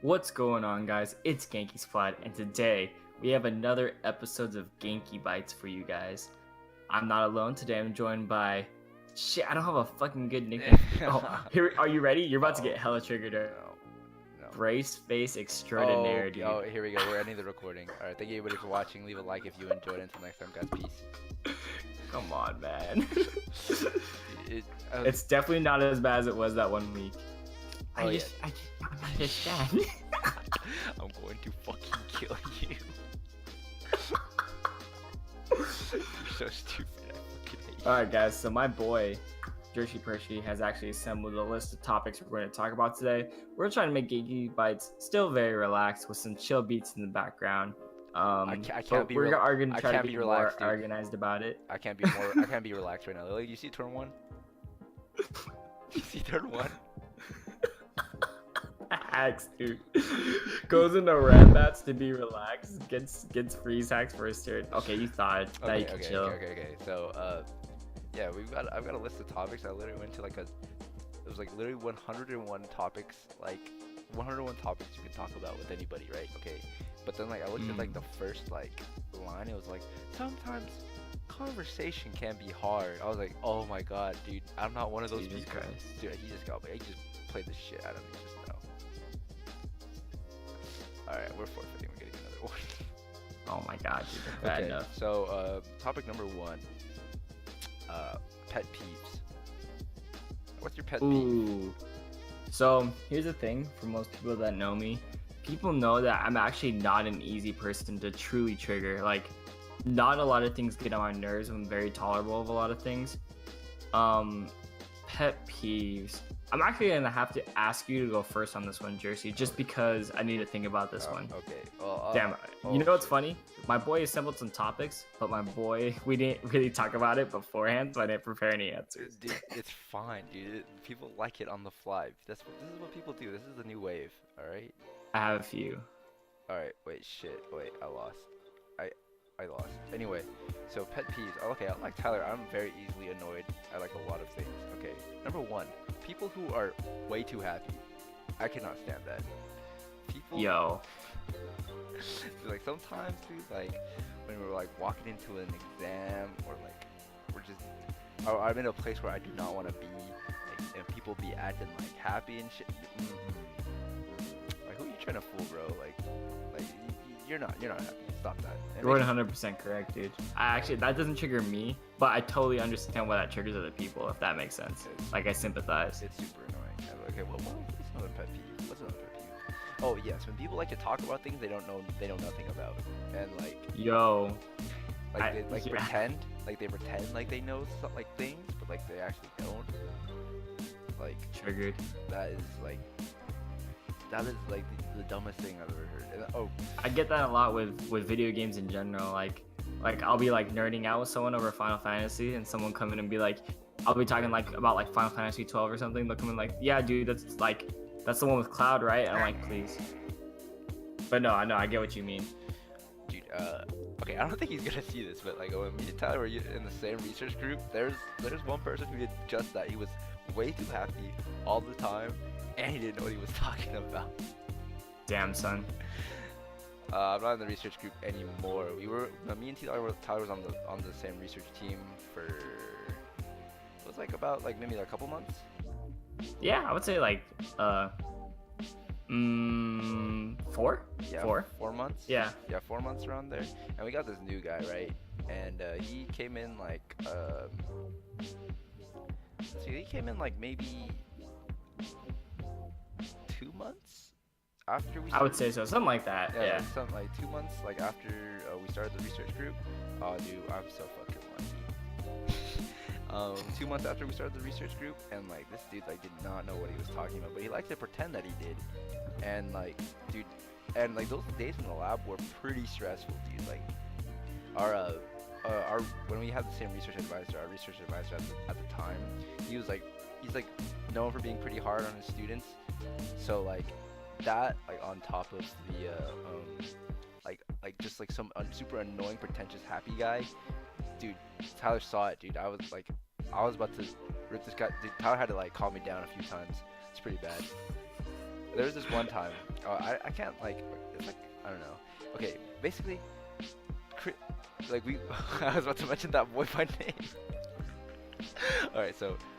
What's going on, guys? It's Genki Squad, and today we have another episode of Genki Bites for you guys. I'm not alone. Today I'm joined by... Shit, I don't have a fucking good nickname. Oh, here, are you ready? You're about to get hella triggered. No. Brace face extraordinaire, dude. Oh, here we go. We're ending the recording. Alright, thank you everybody for watching. Leave a like if you enjoyed it. Until next time, guys. Peace. Come on, man. It, It's definitely not as bad as it was that one week. Oh, I just don't understand. I'm going to fucking kill you. You're so stupid. I fucking hate you. Alright, guys, so my boy, Jersey Percy, has actually assembled a list of topics we're going to talk about today. We're trying to make Genki Bites still very relaxed with some chill beats in the background. I can't be we're going to try to be relaxed, more dude. organized about it. I can't be relaxed right now. Lily, you see turn one? You see turn one? Hacks, dude. Goes into red bats to be relaxed. Gets freeze hacks for his turn. Okay, you thought that you could chill. Okay. So, yeah, I've got a list of topics. I literally went to it was like literally 101 topics, like 101 topics you can talk about with anybody, right? Okay, but then like I looked at like the first like line. It was like sometimes conversation can be hard. I was like, oh my god, dude, I'm not one of those Jesus people. Christ. Dude, he just played the shit out of me just now. Alright, we're forfeiting. We're getting another one. Oh my god, dude. That's bad enough. So, topic number one. Pet peeves. What's your pet peeve? Ooh. So here's the thing for most people that know me. People know that I'm actually not an easy person to truly trigger. Like, not a lot of things get on my nerves. I'm very tolerable of a lot of things. Pet peeves. I'm actually gonna have to ask you to go first on this one, Jersey, just because I need to think about this one. Okay. Well, Damn. You know what's funny? My boy assembled some topics, but we didn't really talk about it beforehand, so I didn't prepare any answers. Dude, it's fine, dude. People like it on the fly. This is what people do. This is the new wave. All right. I have a few. All right. Wait. Shit. Wait. I lost. I lost. Anyway, so pet peeves. Okay, like Tyler, I'm very easily annoyed at like a lot of things. Okay. Number one, people who are way too happy. I cannot stand that. People. Yo. Like sometimes, dude, like when we're like walking into an exam or like I'm in a place where I do not want to be, like, and people be acting like happy and shit. Like, who you trying to fool, bro? Like you're not happy. Stop that. You're 100% correct, dude. That doesn't trigger me, but I totally understand why that triggers other people, if that makes sense. Like, I sympathize. It's super annoying. Okay, what's another pet peeve? What's another pet peeve? Oh yes, when people like to talk about things they know nothing about, and like Yo. they pretend like they know some, like things, but like they actually don't. Like Triggered. that is like the dumbest thing I've ever heard. And, I get that a lot with video games in general. Like I'll be like nerding out with someone over Final Fantasy, and someone come in and be like, I'll be talking like about like Final Fantasy 12 or something. They'll come in like, yeah, dude, that's the one with Cloud, right? And I'm like, please. But no, I get what you mean. dude, okay, I don't think he's gonna see this, but like when me and Tyler were in the same research group, there's one person who did just that. He was way too happy all the time, and he didn't know what he was talking about. Damn, son. I'm not in the research group anymore. Me and Tyler was on the same research team for, it was like about like maybe like a couple months. Yeah, I would say like 4? Yeah, 4 months. Yeah. 4 months around there. And we got this new guy, right? And he came in like maybe 2 months after we. I would say so, something like that. Yeah. Like something like 2 months like after we started the research group. Oh, dude, I'm so fucking lucky. 2 months after we started the research group, and like this dude like did not know what he was talking about, but he liked to pretend that he did. And like, dude, and like those days in the lab were pretty stressful, dude. Like our when we had the same research advisor, our research advisor at the time, he's like known for being pretty hard on his students. So like that, like on top of the like just like some super annoying pretentious happy guy, dude. Tyler saw it, dude. I was about to rip this guy. Dude, Tyler had to like calm me down a few times. It's pretty bad. there was this one time. I can't like. It's like I don't know. Okay, basically, cri- like we. I was about to mention that boy by name. All right,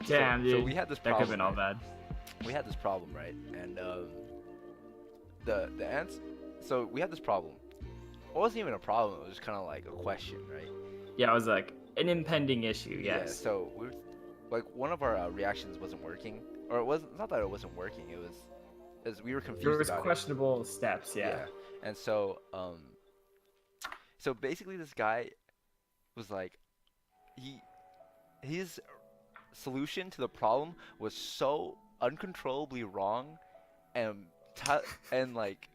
Damn, so dude. we had this That problem. could have been all Right? bad. We had this problem, right? And the ants. So we had this problem. It wasn't even a problem. It was just kind of like a question, right? Yeah, it was like an impending issue. Yeah. Yes. So we were, like one of our reactions wasn't working, or it wasn't. Not that it wasn't working. It was we were confused There was about it. questionable steps. Yeah. And so so basically this guy was like his solution to the problem was so uncontrollably wrong and and like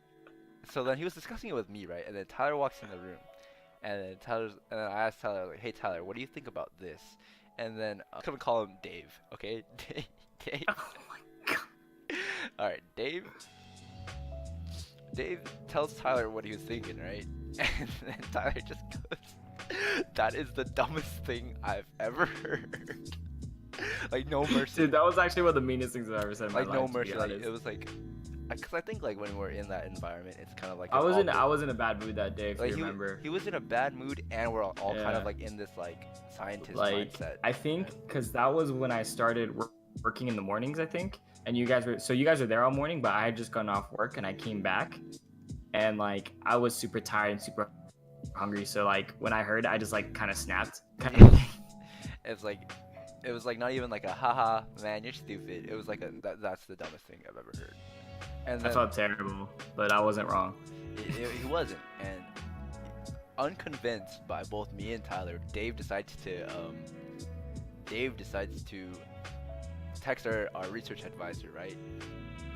so then he was discussing it with me, right? And then Tyler walks in the room, and then I asked Tyler, like, "Hey Tyler, what do you think about this?" And then I'm gonna call him Dave, okay? Dave. Oh my god. All right, Dave tells Tyler what he was thinking, right? And then Tyler just goes, "That is the dumbest thing I've ever heard." Like no mercy. Dude, that was actually one of the meanest things I've ever said in my Like life. no to mercy. be Like honest. it was like, because I think like when we're in that environment, it's kind of like I was in awkward- a bad mood that day, if like you remember. he was in a bad mood, and we're all kind Yeah. of like in this like scientist Like mindset. I think because that was when I started working in the mornings, I think. And you guys were there all morning, but I had just gone off work and I came back, and like I was super tired and super hungry. So like when I heard, I just like kind of snapped. Kind of thing. It was like not even like a haha man you're stupid. It was like that's the dumbest thing I've ever heard. And I then felt terrible, but I wasn't wrong. he wasn't, and unconvinced by both me and Tyler, Dave decides to text our research advisor, right?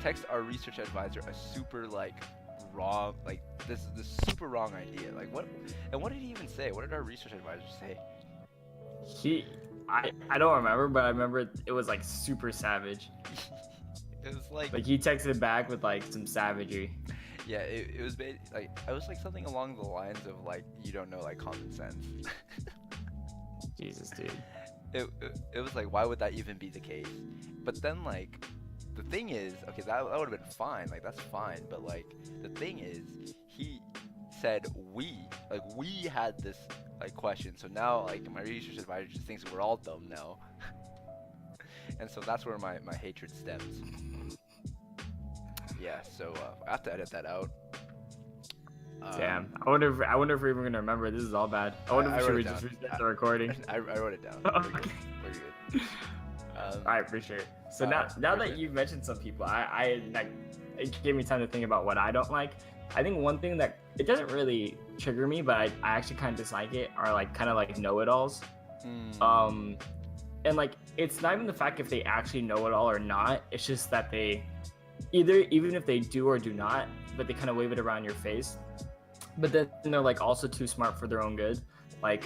Text our research advisor a super like wrong, like this super wrong idea. Like what did he even say? What did our research advisor say? I don't remember, but I remember it was like super savage. It was like Like he texted back with like some savagery. yeah, it was like I was like something along the lines of like you don't know like common sense. Jesus, dude. It was like why would that even be the case? But then like the thing is, okay, that would have been fine, like that's fine, but like the thing is he said we had this like question, so now like my research advisor just thinks we're all dumb now. And so that's where my hatred stems. Yeah, so I have to edit that out. Damn. I wonder if we're even gonna remember. This is all bad. I wonder if wrote we it should just down. restart the recording. I wrote it down. Okay. We're good. Alright, for sure. So now we're that good. you've mentioned some people, I like it gave me time to think about what I don't like. I think one thing that it doesn't really trigger me, but I actually kind of dislike it are like kind of like know-it-alls. And like it's not even the fact if they actually know it all or not. It's just that they even if they do or do not, but they kind of wave it around your face. But then they're like also too smart for their own good. Like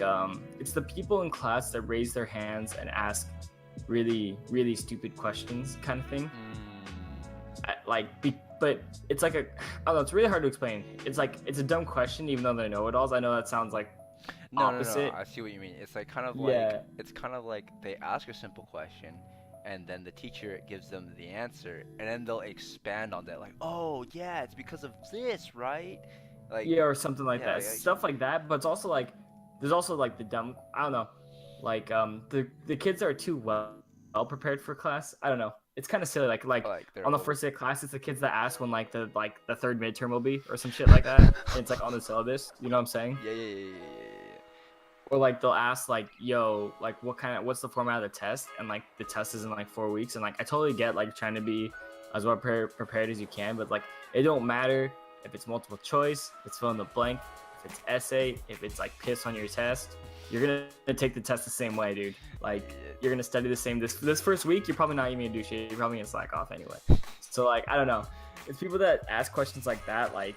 it's the people in class that raise their hands and ask really stupid questions kind of thing. But it's like I don't know, it's really hard to explain. It's like it's a dumb question even though they're know-it-alls. I know that sounds like opposite. No, I see what you mean. It's like kind of Yeah. like it's kind of like they ask a simple question and then the teacher gives them the answer and then they'll expand on that like, "Oh, yeah, it's because of this, right?" Like Yeah, or something like yeah, that. like, Stuff like that, but it's also like there's also like the dumb, I don't know. Like the kids are too well prepared for class. I don't know. It's kind of silly like they're on the over- first day of class, it's the kids that ask when like the third midterm will be or some shit like that. And it's like on the syllabus, you know what I'm saying? Yeah. Or like they'll ask like, yo, like what's the format of the test? And like the test is in like 4 weeks. And like I totally get like trying to be as well prepared as you can, but like it don't matter if it's multiple choice, if it's fill in the blank, if it's essay, if it's like piss on your test, you're gonna take the test the same way, dude. Like you're gonna study the same this first week, you're probably not even gonna do shit. You're probably gonna slack off anyway. So like I don't know. It's people that ask questions like that, like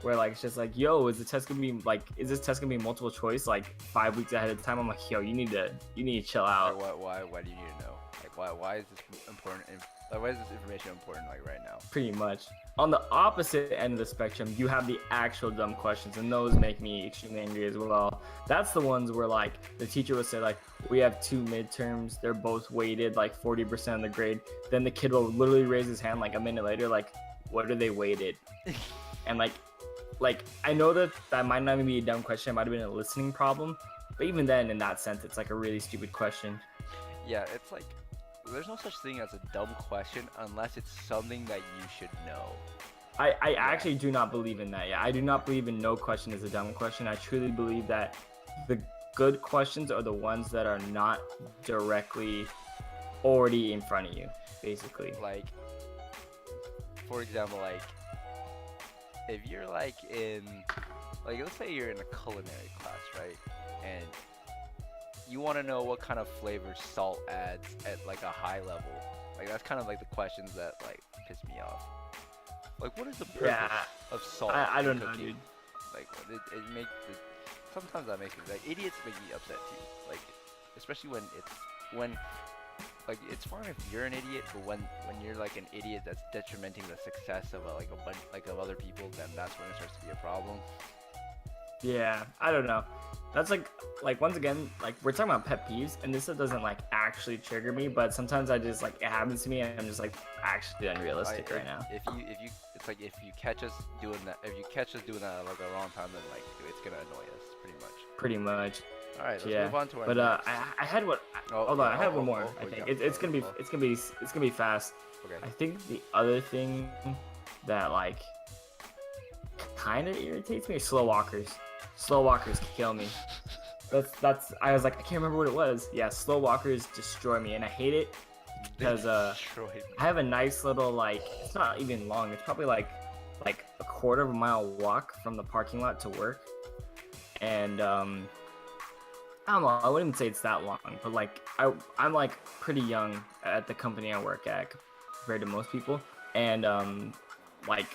where like it's just like, yo, is this test gonna be multiple choice like 5 weeks ahead of time? I'm like, yo, you need to chill out. Like, why do you need to know? Like why is this important? Like why is this information important like right now? Pretty much. On the opposite end of the spectrum, you have the actual dumb questions, and those make me extremely angry as well. That's the ones where like the teacher would say like, we have 2 midterms, they're both weighted like 40% of the grade. Then the kid will literally raise his hand like a minute later, like, what are they weighted? And like I know that might not even be a dumb question. It might have been a listening problem, but even then, in that sense, it's like a really stupid question. Yeah, it's like there's no such thing as a dumb question unless it's something that you should know. I actually do not believe in that. Yeah, I do not believe in no question is a dumb question. I truly believe that the good questions are the ones that are not directly already in front of you, basically. Like, for example, like if you're like in, like let's say you're in a culinary class, right? And you want to know what kind of flavor salt adds at like a high level. Like that's kind of like the questions that like piss me off. Like, what is the purpose of salt? I don't know, cooking? dude. Like, it makes it. Sometimes that makes me like idiots make me upset too. Like, especially when like it's fine if you're an idiot, but when you're like an idiot that's detrimenting the success of like a bunch like of other people, then that's when it starts to be a problem. Yeah, I don't know. That's like once again, like we're talking about pet peeves, and this stuff doesn't like actually trigger me, but sometimes I just like it happens to me, and I'm just like actually unrealistic right now. If you, it's like if you catch us doing that, if you catch us doing that at like a wrong time, then like it's gonna annoy us pretty much. Pretty much. All right, let's Yeah. move on to our. But next. I had one. Hold on, I had one more. I think it's gonna be fast. Okay. I think the other thing that like kind of irritates me is slow walkers. Slow walkers kill me. That's I was like I can't remember what it was. Yeah, slow walkers destroy me, and I hate it because I have a nice little like it's not even long. It's probably like a quarter of a mile walk from the parking lot to work, and I don't know. I wouldn't say it's that long, but like I'm like pretty young at the company I work at compared to most people, and like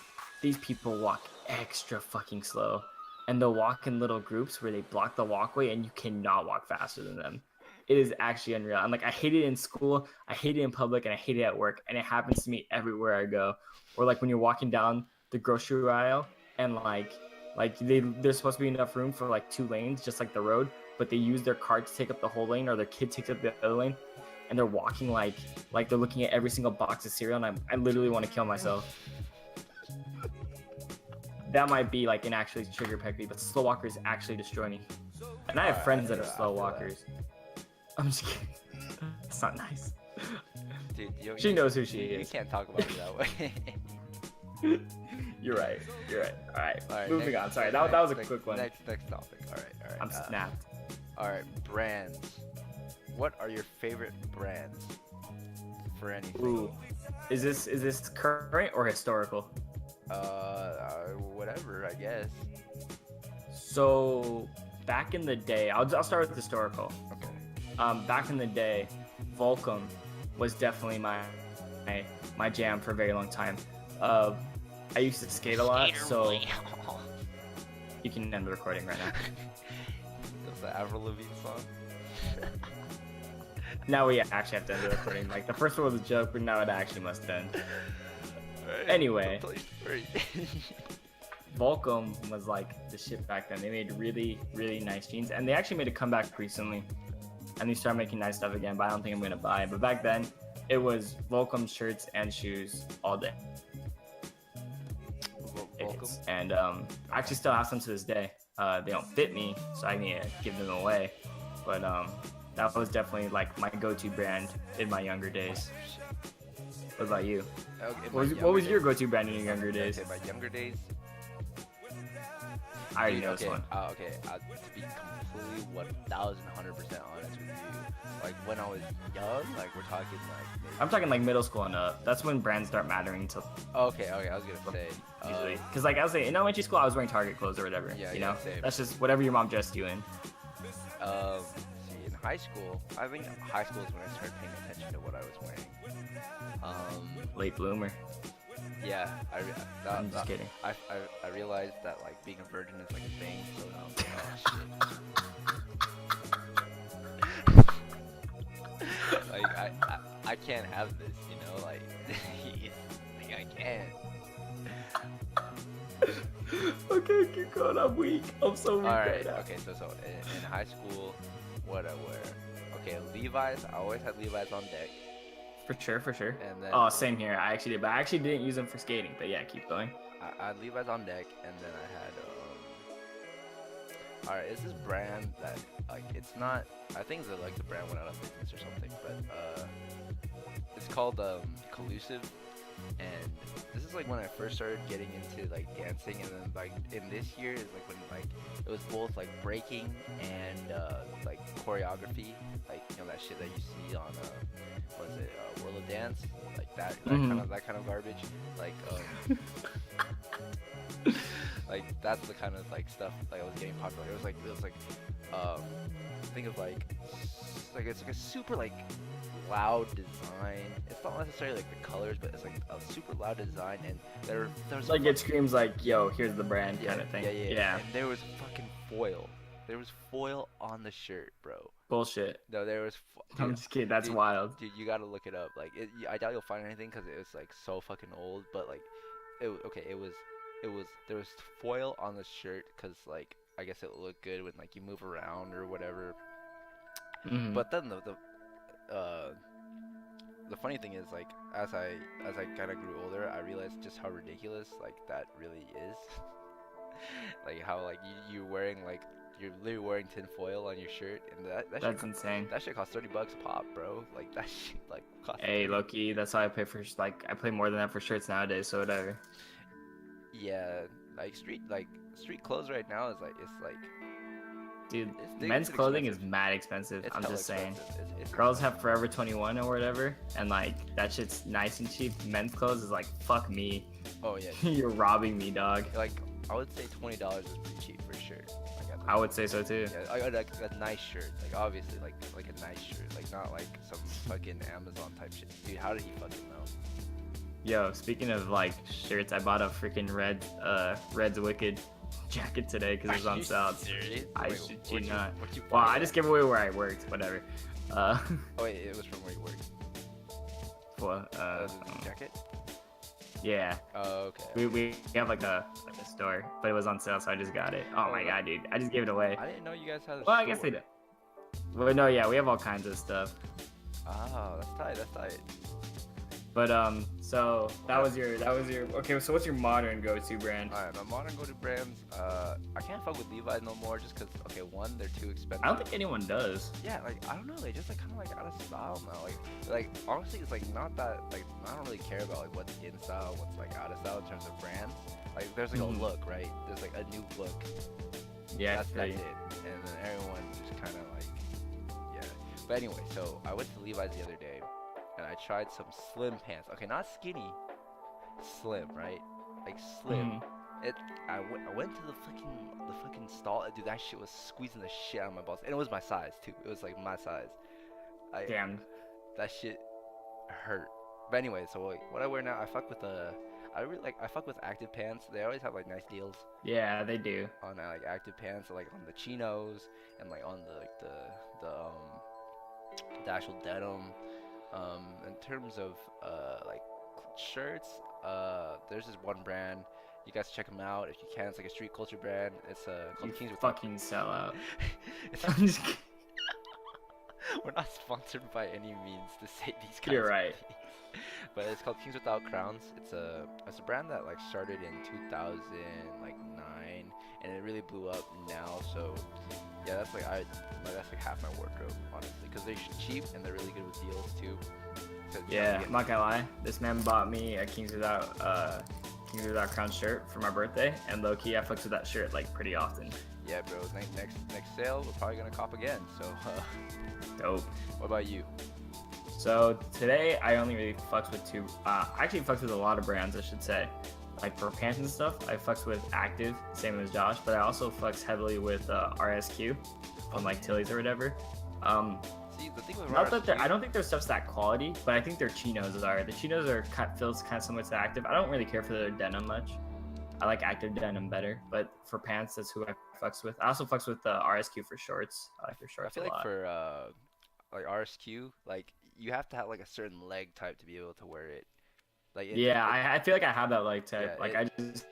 these people walk extra fucking slow. And they'll walk in little groups where they block the walkway and you cannot walk faster than them. It is actually unreal. I'm like, I hate it in school, I hate it in public, and I hate it at work. And it happens to me everywhere I go. Or like when you're walking down the grocery aisle and like there's supposed to be enough room for like 2 lanes, just like the road, but they use their cart to take up the whole lane, or their kid takes up the other lane, and they're walking like they're looking at every single box of cereal, and I literally want to kill myself. That might be like an actually trigger pet peeve, but slow walkers actually destroy me. And I have friends that are slow walkers. I'm just kidding. It's not nice. Dude, she knows who she is. You can't talk about me that way. You're right. All right. Moving next, on. Sorry, that was a quick one. Next topic. All right. I'm snapped. All right, brands. What are your favorite brands for anything? Ooh, is this current or historical? Whatever, I guess. So back in the day, I'll start with historical. Okay. Back in the day, Volcom was definitely my jam for a very long time. I used to skate a lot, so you can end the recording right now. That was the Avril Lavigne song. Now we actually have to end the recording. Like the first one was a joke, but now it actually must end. Right, anyway, Volcom was like the shit back then. They made really, really nice jeans, and they actually made a comeback recently, and they started making nice stuff again. But I don't think I'm gonna buy it. But back then, it was Volcom shirts and shoes all day. Volcom? And I actually still have some to this day. They don't fit me, so I need to give them away. But that was definitely like my go-to brand in my younger days. What about you? Okay, what was your go-to brand in your younger days? Okay, my younger days. I already know this one. Okay, to be completely 1,100% honest with you, like when I was young, like we're talking like. Maybe... I'm talking like middle school and up. That's when brands start mattering to. Okay, I was gonna say. Usually, because like I was saying, in elementary school, I was wearing Target clothes or whatever. Yeah, you know, same. That's just whatever your mom dressed you in. See, in high school, I think high school is when I started paying attention to what I was wearing. Late bloomer. Yeah, I'm just kidding. I realized that like being a virgin is like a thing, so now I'm like, oh shit. Like I can't have this, you know, like, like I can't. Okay, keep going. I'm weak. I'm so weak. Alright, okay, so in high school, what I wear? Okay, Levi's. I always had Levi's on deck. For sure, for sure. And then Oh, same here. I actually did, but I actually didn't use them for skating. But yeah, keep going. I had Levi's on deck, and then I had all right, it's this brand that like it's not. I think it's like the brand went out of business or something, but it's called Collusive, and this is like when I first started getting into like dancing, and then like in this year is like when like it was both like breaking and like choreography, like you know that shit that you see on what is it, World of Dance, like that kind of garbage, like like that's the kind of like stuff like I was getting popular. It was like think of like it's like a super like loud design. It's not necessarily like the colors, but it's like a super loud design, and there's Like it screams like, "Yo, here's the brand," yeah, kind of thing. yeah. And there was fucking foil. There was foil on the shirt, bro. Bullshit. No, there was. I'm just kidding. That's wild. Dude, you gotta look it up. Like, I doubt you'll find anything because it was like so fucking old. But like, it was there was foil on the shirt because like I guess it looked good when like you move around or whatever. Mhm. But then the funny thing is like as I kind of grew older, I realized just how ridiculous like that really is. Like how like you're wearing like you're literally wearing tin foil on your shirt, and That's insane. that shit costs $30 a pop, bro. Like that shit like costs. Hey, Loki, that's why I pay for like I pay more than that for shirts nowadays. So whatever. Yeah, like street clothes right now is like it's like Dude, it's men's clothing expensive. is mad expensive. It's I'm hella just saying. expensive. It's Girls expensive. have Forever 21 or whatever, and like that shit's nice and cheap. Men's clothes is like, fuck me. Oh yeah, You're robbing me, dog. like I would say $20 is pretty cheap for a shirt. Like, I would say so too. yeah, like a nice shirt, like obviously like a nice shirt, like not like some fucking Amazon type shit. Dude, how did he fucking know? Yo, speaking of like shirts, I bought a freaking Red's Wicked jacket today because it was on sale. Serious? I Wait, shit what'd you not. What'd you Well, buy I just gave away where I worked. Whatever. Oh wait, it was from where you worked. Well, The jacket? yeah. Oh, okay. We have like a store, but it was on sale, so I just got it. Oh my god, dude! I just gave it away. I didn't know you guys had a Well, I guess they store. do. Well, no, yeah, we have all kinds of stuff. Oh, that's tight. That's tight. But so that was your okay. So what's your modern go-to brand? Alright, my modern go-to brands. I can't fuck with Levi's no more just because okay, one, they're too expensive. I don't think anyone does. Yeah, like I don't know, they just like kind of like out of style now. Like honestly, it's like not that like I don't really care about like what's in style, what's like out of style in terms of brands. Like there's like a look, right? There's like a new look. Yeah, That's I feel it. you. And then everyone just kind of like yeah. But anyway, so I went to Levi's the other day, and I tried some slim pants. Okay, not skinny, slim, right? Like slim. Mhm. I went to the fucking stall. Dude, that shit was squeezing the shit out of my balls, and it was my size too. It was like my size. Damn. That shit hurt. But anyway, so like what I wear now, I fuck with I fuck with Active pants. They always have like nice deals Yeah, they do. on like Active pants, like on the chinos and like on the like the actual denim. In terms of like shirts, there's this one brand. You guys check them out if you can. It's like a street culture brand. It's called You Kings with fucking sell out. It's- I'm just kidding. We're not sponsored by any means to say these kinds You're of right. things. But it's called Kings Without Crowns. It's a brand that like started in 2009 and it really blew up now. So yeah, that's like that's like half my wardrobe honestly, because they're cheap and they're really good with deals too. 'Cause, you know, Yeah, you I'm not gonna lie. This man bought me a Kings Without Crown shirt for my birthday, and low key I fucks with that shirt like pretty often. yeah, bro. Next sale, we're probably gonna cop again. So Dope. what about you? So today I only really fucks with two. I actually fucks with a lot of brands, I should say. Like for pants and stuff, I fucks with Active, same as Josh, but I also fucks heavily with RSQ from like Tilly's or whatever. See, the thing with Not that RSQ I don't think their stuff's that quality, but I think their chinos are. The chinos are feels kind of similar to Active. I don't really care for their denim much. I like Active denim better, but for pants, that's who I fucks with. I also fucks with RSQ for shorts. I like their I shorts feel a like lot. for like RSQ, like you have to have like a certain leg type to be able to wear it. Like Yeah, I feel like I have that leg type. Yeah, Like it- I just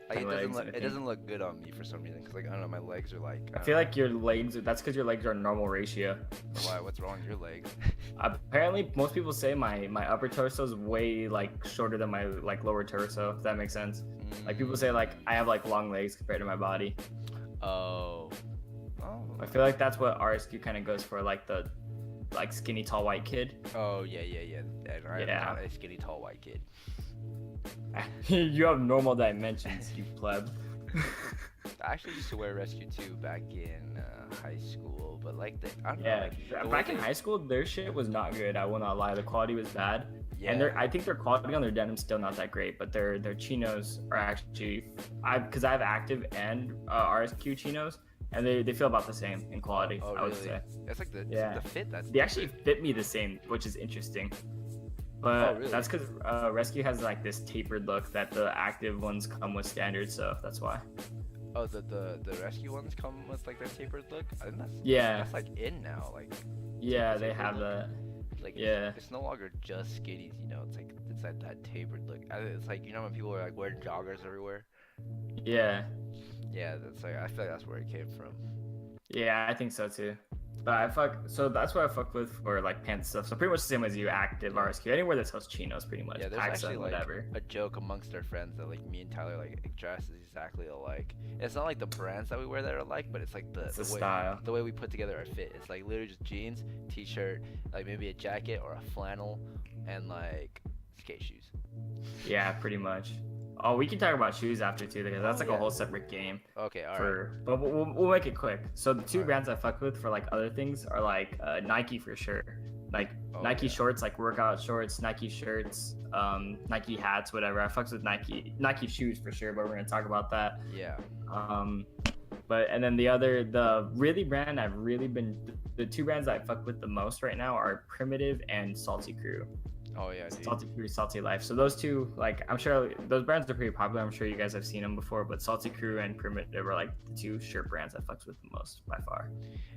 Like it doesn't legs. look And it doesn't look good on me for some reason. Cause like I don't know, my legs are like. I feel like your legs. That's because your legs are normal ratio. Why? What's wrong with your legs? Apparently, most people say my upper torso is way like shorter than my like lower torso. If that makes sense. Like people say like I have like long legs compared to my body. Oh. Oh. I feel like that's what RSQ kind of goes for, like the like skinny tall white kid. Oh yeah. And I'm Yeah. not a skinny tall white kid. You have normal dimensions, you pleb. I actually used to wear Rescue 2 back in high school, but like I don't know. Yeah, Like, back in high school, their shit was not good. I will not lie, the quality was bad. Yeah. And I think their quality on their denim's still not that great, but their chinos are actually, because I have active and RSQ chinos, and they feel about the same in quality. Oh, I would really? say. It's like the Yeah. the fit that's They actually fit me the same, which is interesting. But really? that's because Rescue has like this tapered look that the active ones come with standard, so that's why. Oh, the rescue ones come with like their tapered look. I think Yeah. that's like in now. Like Yeah, they tapered have look. that. Like Yeah. it's no longer just skinnies. You know, it's like it's that tapered look. It's like you know when people are like wearing joggers everywhere. Yeah. Yeah, that's like I feel like that's where it came from. Yeah, I think so too. But so that's what I fuck with for like pants stuff. So pretty much the same as you, active RSQ. Anywhere that sells chinos, pretty much. Yeah, there's Packs actually and like whatever. a joke amongst our friends that like me and Tyler like dress exactly alike. It's not like the brands that we wear that are alike, but it's like It's the the way style. the way we put together our fit. It's like literally just jeans, t-shirt, like maybe a jacket or a flannel, and like skate shoes. Yeah, pretty much. Oh, we can talk about shoes after too, because that's Oh, like yeah. a whole separate game. Okay, all right. But we'll make it quick. So the two Alright. brands I fuck with for like other things are like Nike for sure. Like Oh, Nike yeah. shorts, like workout shorts, Nike shirts, Nike hats, whatever. I fucks with Nike shoes for sure, but we're gonna talk about that. Yeah. But and then the really brand I've really been, the two brands I fuck with the most right now are Primitive and Salty Crew. Oh yeah, dude. Salty Crew, Salty Life. So those two, like, I'm sure those brands are pretty popular. I'm sure you guys have seen them before, but Salty Crew and Primitive are like the two shirt brands I fucks with the most by far.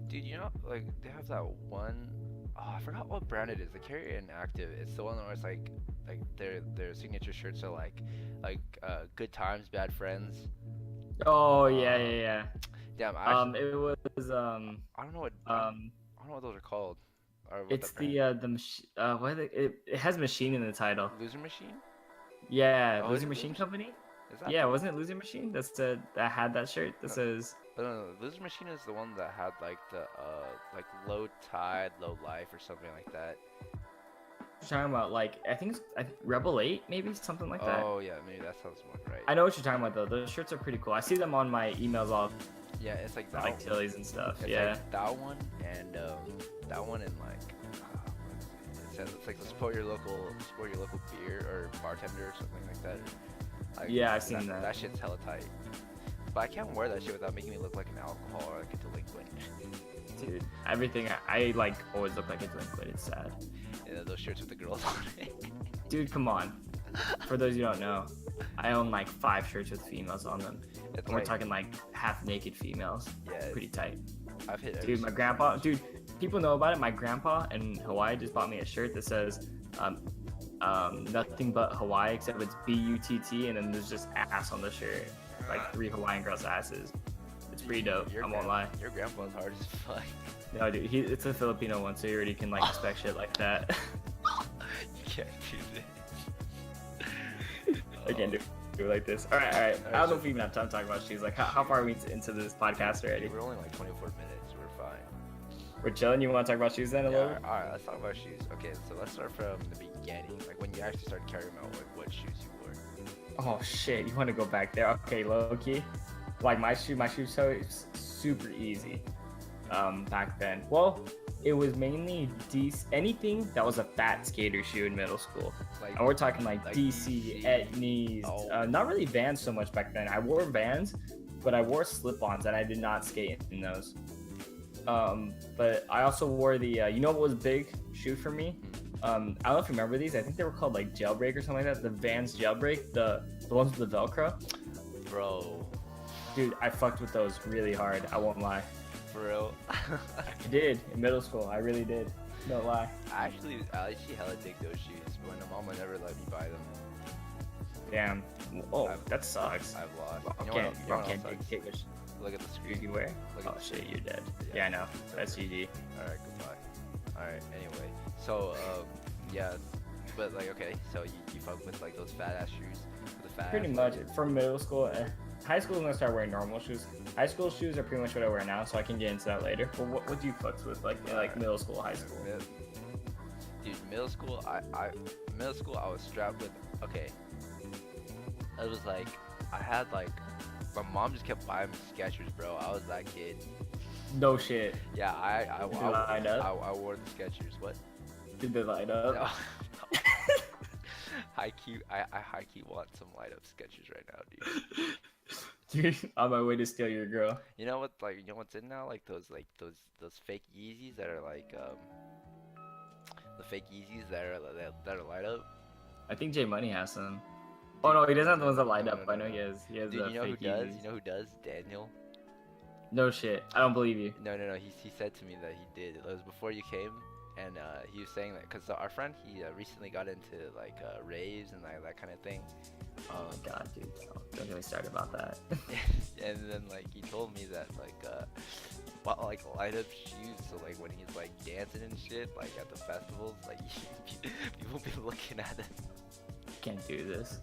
Dude, you know, like they have that one. Oh, I forgot what brand it is. They carry it in Active. It's the one where it's like their signature shirts are like good times, bad friends. Oh yeah. Damn, It was I don't know what I don't know what those are called. Or what it's brand- it has machine in the title. Loser Machine. Yeah, Oh, is Losing it Machine Loser- Company. Is that? Yeah, wasn't it Losing Machine? That had that shirt that No. says. No, Loser Machine is the one that had like the like low tide, low life or something like that. You're talking about like I think Rebel 8 maybe something like that. Oh yeah, maybe that sounds more right. I know what you're talking about though. Those shirts are pretty cool. I see them on my emails all Yeah, it's like that. like Tilly's and stuff. It's Yeah. like that one and like it says it's like to support your local beer or bartender or something like that. Like, Yeah, I've seen that. That shit's hella tight. But I can't wear that shit without making me look like an alcohol or like a delinquent. Dude, everything I like always look like a delinquent. It's sad. Yeah, those shirts with the girls on it. Dude, come on. For those you don't know, I own like 5 shirts with females on them. It's And we're like, talking like half naked females. yeah, Pretty tight. I've hit every Dude, my single grandpa, one. dude, people know about it. My grandpa in Hawaii just bought me a shirt that says nothing but Hawaii, except it's BUTT, and then there's just ass on the shirt. Like 3 Hawaiian girls' asses. It's pretty dope. I won't lie. Your grandpa's hard as fuck. No, dude, it's a Filipino one, so you already can like expect shit like that. You can't do this. I can't do it like this. All right. I don't know so- if we even have time to talk about shoes. Like, how far are we into this podcast already? We're only like 24 minutes. We're fine. We're chilling. You want to talk about shoes then a Yeah, little? alright, let's talk about shoes. Okay, so let's start from the beginning, like when you actually started caring about like what shoes you wore. Oh shit! You want to go back there? Okay, low key. Like my shoe so it's super easy. Back then. Well, it was mainly anything that was a fat skater shoe in middle school. Like, And we're talking like Like DC, DC. Etnies, Oh. not really Vans so much back then. I wore Vans, but I wore slip-ons and I did not skate in those. But I also wore the, you know what was big shoe for me? I don't know if you remember these. I think they were called like Jailbreak or something like that. The Vans Jailbreak, the ones with the Velcro. bro, Dude, I fucked with those really hard. I won't lie. for real. I did in middle school. I really did. No lie. I actually hella dig those shoes, but my mama never let me buy them. Damn. Oh, I've- that sucks. I've lost. Well, You know what else- you know what can't else sucks? take which Look at the shoes screen. you wear. Look at Oh the shit, screen. you're dead. Yeah. Yeah, I know. That's GG. Alright, goodbye. Alright, anyway. So, yeah. But, like, okay. So, you fuck with, like, those fat ass shoes? With the fat Pretty ass, much like- for middle school. High school, I'm gonna start wearing normal shoes. High school shoes are pretty much what I wear now, so I can get into that later. But what do you fucks with, like in, like middle school, high school? Dude, middle school, I was strapped with, okay. It was like, I had, like, my mom just kept buying me Skechers, bro. I was that kid. No shit. Yeah, I wore the Skechers. What? Did they light up? No. I high key want some light up Skechers right now, dude. Dude, on my way to steal your girl. You know what? Like, you know what's in now? Like those fake Yeezys that are like the fake Yeezys that are light up. I think J Money has some. Oh no, he doesn't have the ones that light No, up. no, I know no. he has. He has Dude, the you know who fake does? Yeezys. You know who does? Daniel. No shit. I don't believe you. No. He said to me that he did. It was before you came, and he was saying that because our friend he recently got into like raves and like that kind of thing. Oh my god, dude. Don't get me started about that. And then like he told me that like like light up shoes, so like when he's like dancing and shit like at the festivals, like people be looking at him. Can't do this.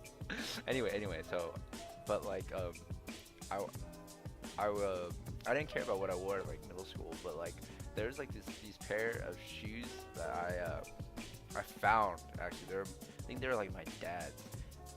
Anyway, so but like I didn't care about what I wore in like middle school, but like there's like these pair of shoes that I found actually. I think they're like my dad's,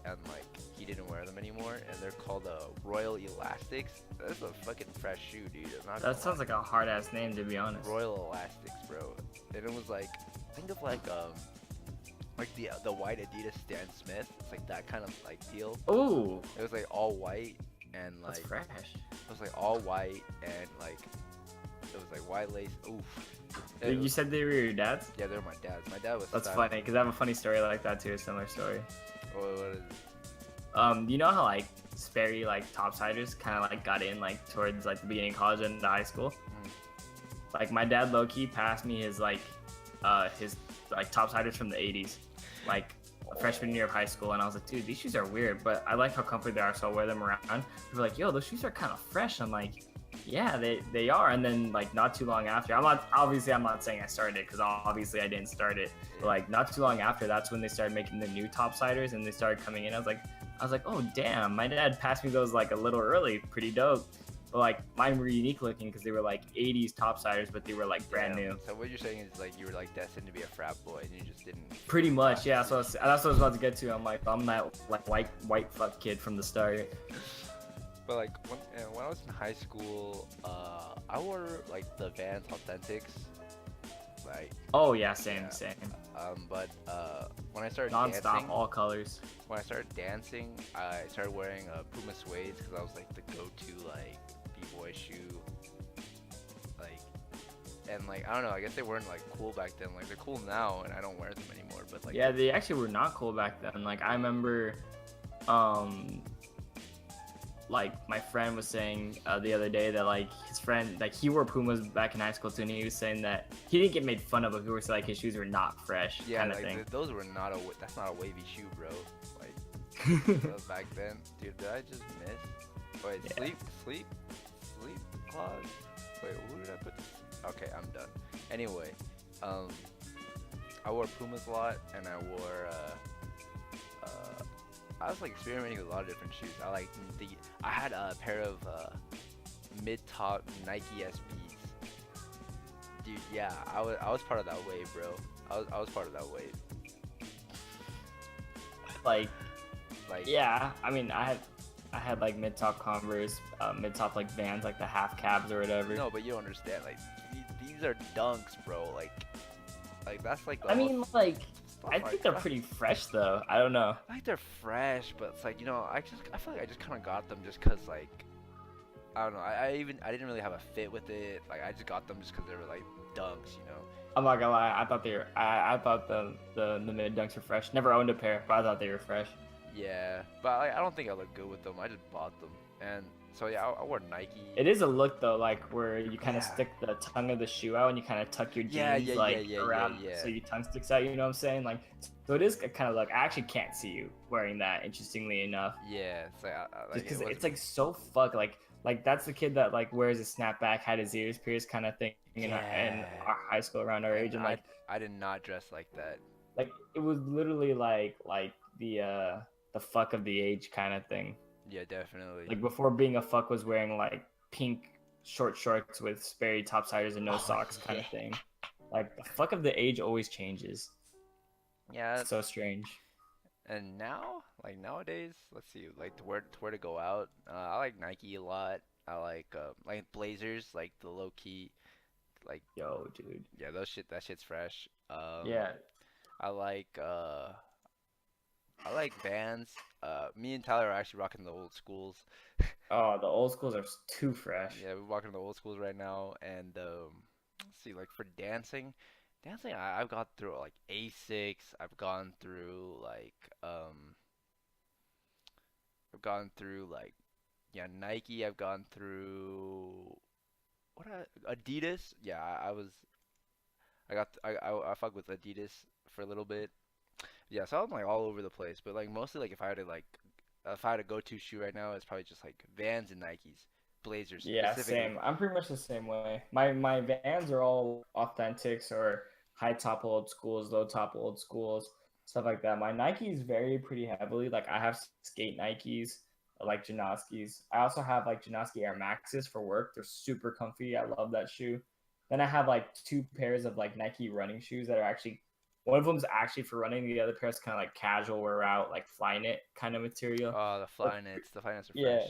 and like he didn't wear them anymore, and they're called Royal Elastics. That's a fucking fresh shoe, dude. I'm not That sounds like a hard ass name, to be honest. Royal Elastics, bro. And it was like, think of like the white Adidas Stan Smith. It's like that kind of like deal. Ooh, It was like all white and that's like fresh. it was like all white and like it was like white lace. Oof. It You was- said they were your dad's? yeah, they're my dad's. My dad was. That's styling- funny, because I have a funny story like that too, a similar story. What is it? You know how like Sperry like topsiders kind of like got in like towards like the beginning of college and high school? Like my dad low-key passed me his topsiders from the 80s, like freshman year of high school, and I was like, dude, these shoes are weird, but I like how comfy they are, so I'll wear them around. People were like, yo, those shoes are kind of fresh. I'm like, yeah, they are. And then like not too long after, I'm not saying I started it, because obviously I didn't start it, but like not too long after, that's when they started making the new topsiders and they started coming in. I was like, oh damn, my dad passed me those like a little early, pretty dope. But like mine were unique looking because they were like 80s topsiders, but they were like brand new. So what you're saying is like you were like destined to be a frat boy and you just didn't. Pretty much, yeah. So that's what I was about to get to. I'm that like white fuck kid from the start. But like when I was in high school, I wore like the Vans Authentics, like Oh yeah, same. but when I started Non-stop, dancing, all colors. when I started dancing, I started wearing Puma suedes because I was like the go-to like b-boy shoe, like, and like I don't know, I guess they weren't like cool back then. Like they're cool now, and I don't wear them anymore. But like Yeah, they actually were not cool back then. Like I remember, like my friend was saying the other day that like his friend, like he wore Pumas back in high school too, and he was saying that he didn't get made fun of, but people were saying like his shoes were not fresh, yeah, kind of like thing. those were not that's not a wavy shoe, bro. Like those back then, dude. Did I just miss? Wait, Yeah. sleep clause. Wait, who did I put? Okay, I'm done. Anyway, I wore Pumas a lot, and I wore I was like experimenting with a lot of different shoes. I had a pair of mid-top Nike SBs. Dude, yeah, I was part of that wave, bro. I was part of that wave. Like Like yeah, I mean I had like mid-top Converse, mid-top like Vans, like the half cabs or whatever. no, but you don't understand. Like these are dunks, bro. Like that's like. I mean, like stuff I like think they're that. pretty fresh though. I don't know. Like they're fresh, but it's like, you know, I feel like I just kind of got them just cause like I don't know. I didn't really have a fit with it. Like I just got them just cause they were like dunks, you know. I'm not gonna lie. I thought the mid dunks were fresh. Never owned a pair, but I thought they were fresh. Yeah, but I don't think I look good with them. I just bought them, and so yeah, I wore Nike. It is a look though, like where you kind of Yeah, stick the tongue of the shoe out and you kind of tuck your yeah, yeah, jeans yeah, like yeah, yeah, around yeah, so your tongue sticks out. You know what I'm saying? Like, so it is a kind of look. I actually can't see you wearing that. Interestingly enough, yeah. It's like, just like it because was. it's like so fuck like that's the kid that like wears a snapback, had his ears pierced kind of thing in Yeah, our high school around our and age, and I did not dress like that. like it was literally like the fuck of the age kind of thing. Yeah, definitely. Like before being a fuck was wearing like pink short shorts with Sperry topsiders and no Oh socks kind yeah, of thing. Like the fuck of the age always changes. yeah. It's so strange. And now, like nowadays, let's see, like to where to go out. I like Nike a lot. I like Blazers, like the low key, like Yo, dude. yeah, that shit's fresh. Yeah. I like uh I like Vans. Me and Tyler are actually rocking the old schools. Oh, the old schools are too fresh. Yeah, we're rocking the old schools right now. And let's see, like for dancing, I've gone through like A6. I've gone through like yeah Nike. I've gone through Adidas. Yeah, I fuck with Adidas for a little bit. Yeah, so I'm like all over the place, but like mostly like if I had a go-to shoe right now, it's probably just like Vans and Nikes, Blazers Yeah, specifically. same. I'm pretty much the same way. My Vans are all authentics or high top old schools, low top old schools, stuff like that. My Nikes vary pretty heavily. Like I have skate Nikes, like Janoskis. I also have like Janoski Air Maxes for work. They're super comfy. I love that shoe. Then I have like two pairs of like Nike running shoes that are actually one of them's actually for running. The other pair is kind of like casual, wear out, like fly knit kind of material. Oh, But The Flyknits are yeah, fresh.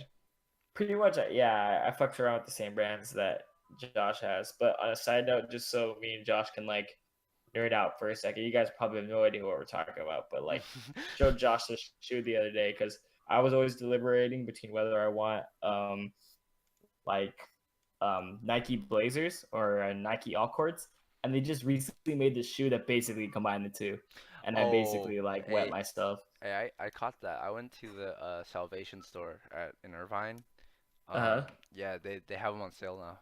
pretty much, yeah. I fucked around with the same brands that Josh has. But on a side note, just so me and Josh can like nerd out for a second, you guys probably have no idea what we're talking about. But like, showed Josh the shoe the other day because I was always deliberating between whether I want like Nike Blazers or Nike All Courts, and they just recently made this shoe that basically combined the two, and I Oh, basically like wet hey, myself. I caught that. I went to the Salvation store in Irvine. Uh huh. Yeah, they have them on sale now.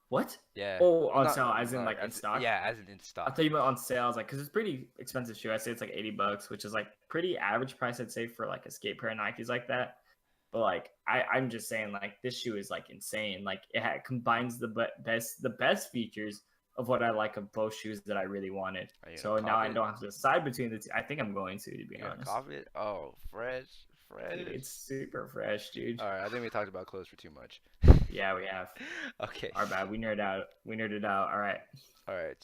What? Yeah, Oh, well, on sale, as in not like in stock? yeah, as in I stock. thought you meant on sale. I was like, because it's pretty expensive shoe. I say it's like $80, which is like pretty average price, I'd say, for like a skate pair of Nikes like that. But like, I'm just saying, like this shoe is like insane. Like combines the best features of what I like of both shoes that I really wanted. Are you gonna So now cop I it? don't have to decide between the two. I think I'm going to be You gonna honest. cop it? Oh, fresh, Dude, fresh. it's super fresh, dude. All right, I think we talked about clothes for too much. Yeah, we have. Okay. Our bad. We nerd out. We nerded out. All right. All right.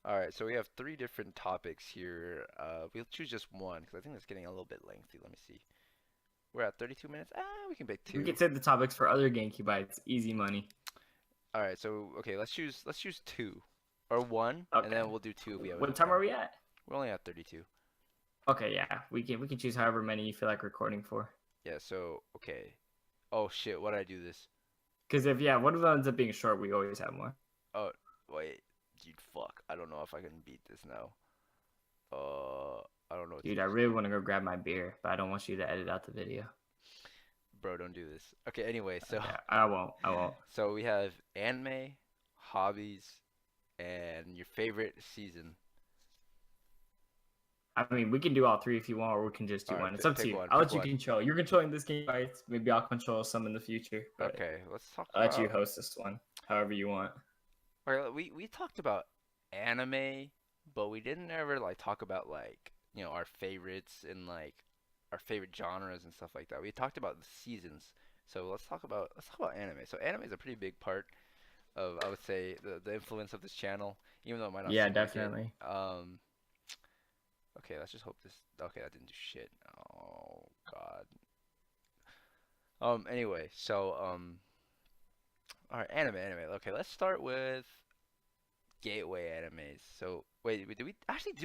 All right. So we have three different topics here. We'll choose just one because I think that's getting a little bit lengthy. Let me see. We're at 32 minutes. We can pick We two. could save the topics for other Genki bites. Easy money. All right. So okay, let's choose two or one, and Okay. then we'll do two if we have What enough time are time. we at? We're only at 32. Okay, yeah. We can choose however many you feel like recording for. Yeah. So okay. Oh shit. What did I do this? Because if yeah, one of them ends up being short, we always have more. Oh wait. Dude, fuck. I don't know if I can beat this now. I don't know what to Dude, I use. really want to go grab my beer, but I don't want you to edit out the video. Bro, don't do this. Okay, anyway, so Okay, I won't. I won't. so we have anime, hobbies, and your favorite season. I mean, we can do all three if you want, or we can just do All right, one. It's up to pick you. one, I'll pick let you one. control. You're controlling this game fights. Maybe I'll control some in the future, but Okay, let's talk I'll let you about. host this one, however you want. Alright, we talked about anime, but we didn't ever like talk about like our favorites and like our favorite genres and stuff like that. We talked about the seasons, so let's talk about anime. So anime is a pretty big part of I would say the influence of this channel, even though it might not Yeah, seem like it. definitely. Okay, let's just hope this. Okay, that didn't do shit. Oh God. Anyway, so all right, anime. Okay, let's start with gateway animes. So did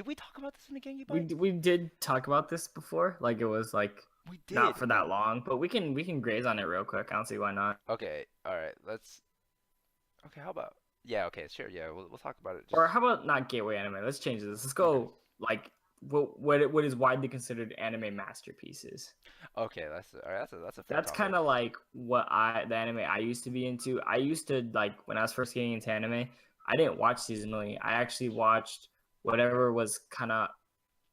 we talk about this in the Genki We Bites? we did talk about this before. Like it was like We not did. for that long, but we can graze on it real quick. I don't see why not. Okay, all right. Let's. Okay, how about? Yeah. Okay, sure. Yeah, we'll talk about it. Just Or how about not gateway anime? Let's change this. Let's okay. go like what is widely considered anime masterpieces. Okay, that's all right. That's a fair That's kind topic. of like the anime I used to be into. I used to like when I was first getting into anime, I didn't watch seasonally. I actually watched whatever was kind of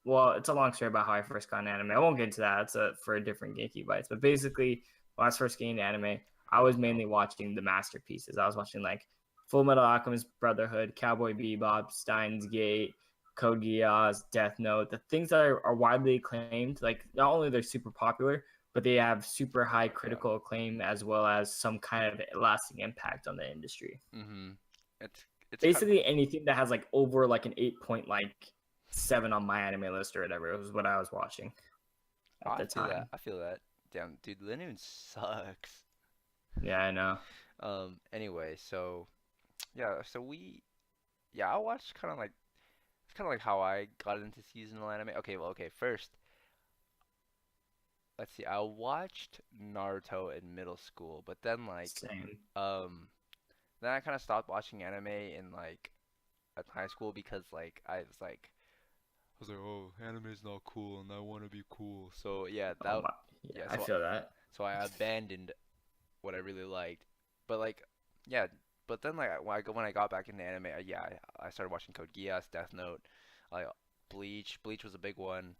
well, it's a long story about how I first got into anime. I won't get into that. It's for a different Genki bites. But basically, when I was first getting into anime, I was mainly watching the masterpieces. I was watching like Full Metal Alchemist Brotherhood, Cowboy Bebop, Steins Gate, Code Geass, Death Note, the things that are widely acclaimed. Like not only they're super popular, but they have super high Yeah. critical acclaim as well as some kind of lasting impact on the industry. Mhm. It's kind of Basically anything that has like over like an 8 point like 7 on my anime list or whatever. It was what I was watching at I the feel that. time. I feel that. Damn, dude, Linux sucks. Yeah, I know. Anyway, so yeah, so we yeah, I watched kind of like it's kind of like how I got into seasonal anime. Okay, well, okay, first, let's see. I watched Naruto in middle school, but then like Same. um then I kind of stopped watching anime in like at high school because like I was like, oh, anime's not cool, and I want to be cool. So yeah, Oh my. Yeah, yeah, I feel that. so I abandoned what I really liked. But like, yeah, but then like when I got back into anime, yeah, I started watching Code Geass, Death Note, like Bleach. Bleach was a big one,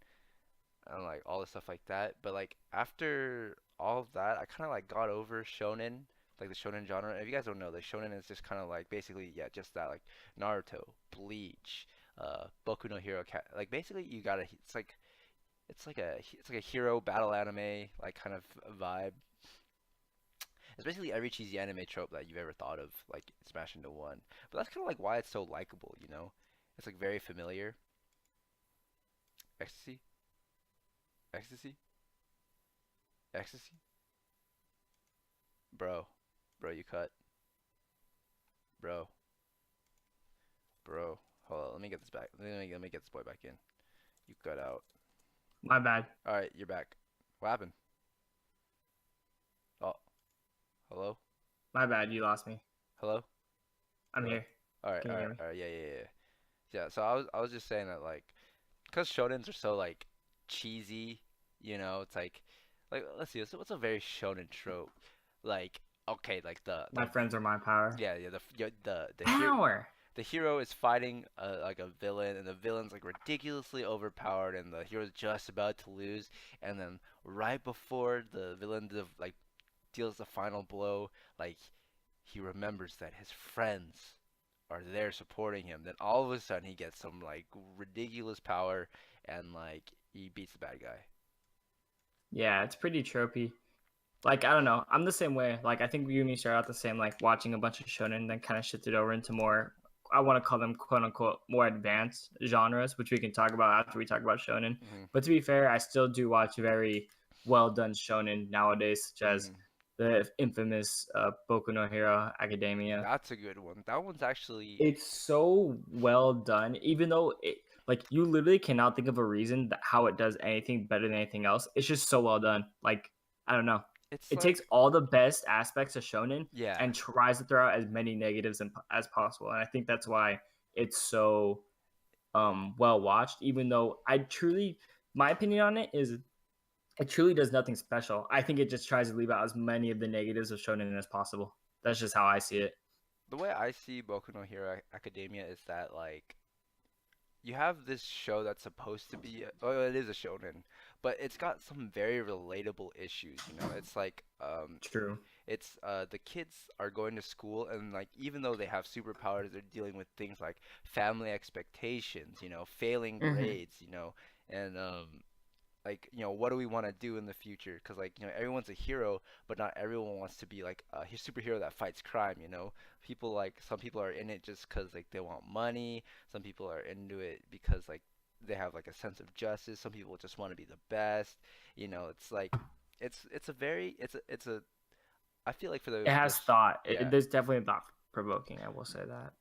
and like all the stuff like that. But like after all of that, I kind of like got over shonen, like the shonen genre. If you guys don't know, like shonen is just kind of like basically yeah, just that like Naruto, Bleach, Boku no Hero. Like basically you gotta. It's like a hero battle anime like kind of vibe. It's basically every cheesy anime trope that you've ever thought of, like smashed into one. But that's kind of like why it's so likable, you know? It's like very familiar. Ecstasy, ecstasy, ecstasy, bro, bro, you cut, bro, bro. Hold on, let me get this back. Let me get this boy back in. You cut out. My bad. All right, you're back. What happened? Oh, hello, My bad. You lost me. hello, I'm hello. here. All right, Can all you hear right, me? all right. Yeah, yeah, yeah. Yeah, so I was just saying that like because shonens are so like cheesy, you know, it's like let's see, what's a very shonen trope? Like okay, like My friends are my power. yeah, Power. the hero is fighting like a villain and the villain's like ridiculously overpowered and the hero's just about to lose and then right before the villain like deals the final blow, like he remembers that his friends are there supporting him. Then all of a sudden he gets some like ridiculous power and like he beats the bad guy. Yeah, it's pretty tropey. Like I don't know. I'm the same way. Like I think you and me started out the same. Like watching a bunch of shonen, then kind of shifted over into more. I want to call them quote unquote more advanced genres, which we can talk about after we talk about shonen. Hmm. But to be fair, I still do watch very well done shonen nowadays, such as Hmm. the infamous Boku no Hero Academia. That's a good one. That one's actually It's so well done, even though it like you literally cannot think of a reason that how it does anything better than anything else. It's just so well done. Like I don't know. it's It takes like all the best aspects of shonen yeah. and tries to throw out as many negatives as possible, and I think that's why it's so well watched. Even though I truly, my opinion on it is it truly does nothing special. I think it just tries to leave out as many of the negatives of shonen as possible. That's just how I see it. The way I see Boku no Hero Academia is that like you have this show that's supposed to be oh it is a shonen, but it's got some very relatable issues, you know. It's like True. it's the kids are going to school and like even though they have superpowers, they're dealing with things like family expectations, you know, failing Hmm. grades, you know, and like you know what do we want to do in the future because like you know everyone's a hero but not everyone wants to be like a superhero that fights crime, you know. People like some people are in it just because like they want money, some people are into it because like they have like a sense of justice, some people just want to be the best, you know. It's like it's a very it's a I feel like for It has thought. yeah, There's definitely thought provoking. I will say that.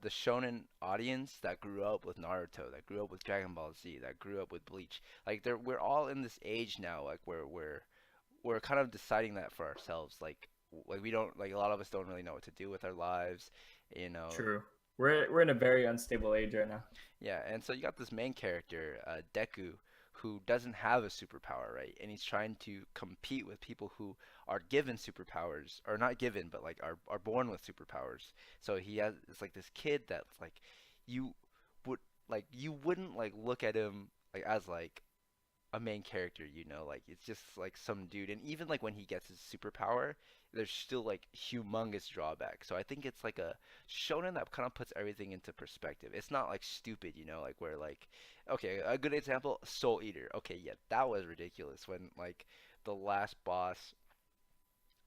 the shonen audience that grew up with Naruto, that grew up with Dragon Ball Z, that grew up with Bleach, like we're all in this age now, like where we're kind of deciding that for ourselves. Like we don't like a lot of us don't really know what to do with our lives, you know. True. We're in a very unstable age right now. Yeah, and so you got this main character, Deku, who doesn't have a superpower, right? And he's trying to compete with people who are given superpowers, or not given, but like are born with superpowers. So he has it's like this kid that's like you would you wouldn't like look at him like as like a main character, like it's just like some dude. And even like when he gets his superpower, there's still like humongous drawbacks. So I think it's like a shonen that kind of puts everything into perspective. It's not like stupid, like where like okay, a good example, Soul Eater. Okay, yeah, that was ridiculous when like the last boss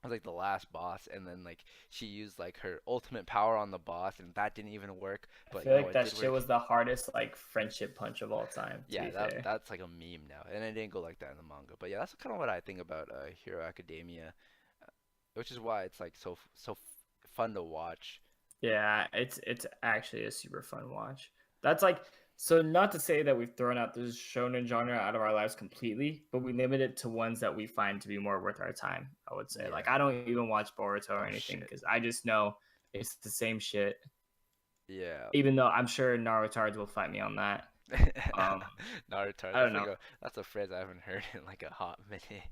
was like the last boss, and then like she used like her ultimate power on the boss and that didn't even work, I but feel like it that did shit work. was the hardest like friendship punch of all time, to Yeah, be fair. that's like a meme now, and it didn't go like that in the manga. But yeah, that's kind of what I think about Hero Academia, which is why it's like fun to watch. Yeah, it's actually a super fun watch. That's like so not to say that we've thrown out this shonen genre out of our lives completely, but we limit it to ones that we find to be more worth our time, I would say. Like Yeah. I don't even watch Boruto or Oh anything shit. because I just know it's the same shit. Yeah. Even though I'm sure Naruto will fight me on that. Um, Naruto. I don't know. That's a phrase I haven't heard in like a hot minute.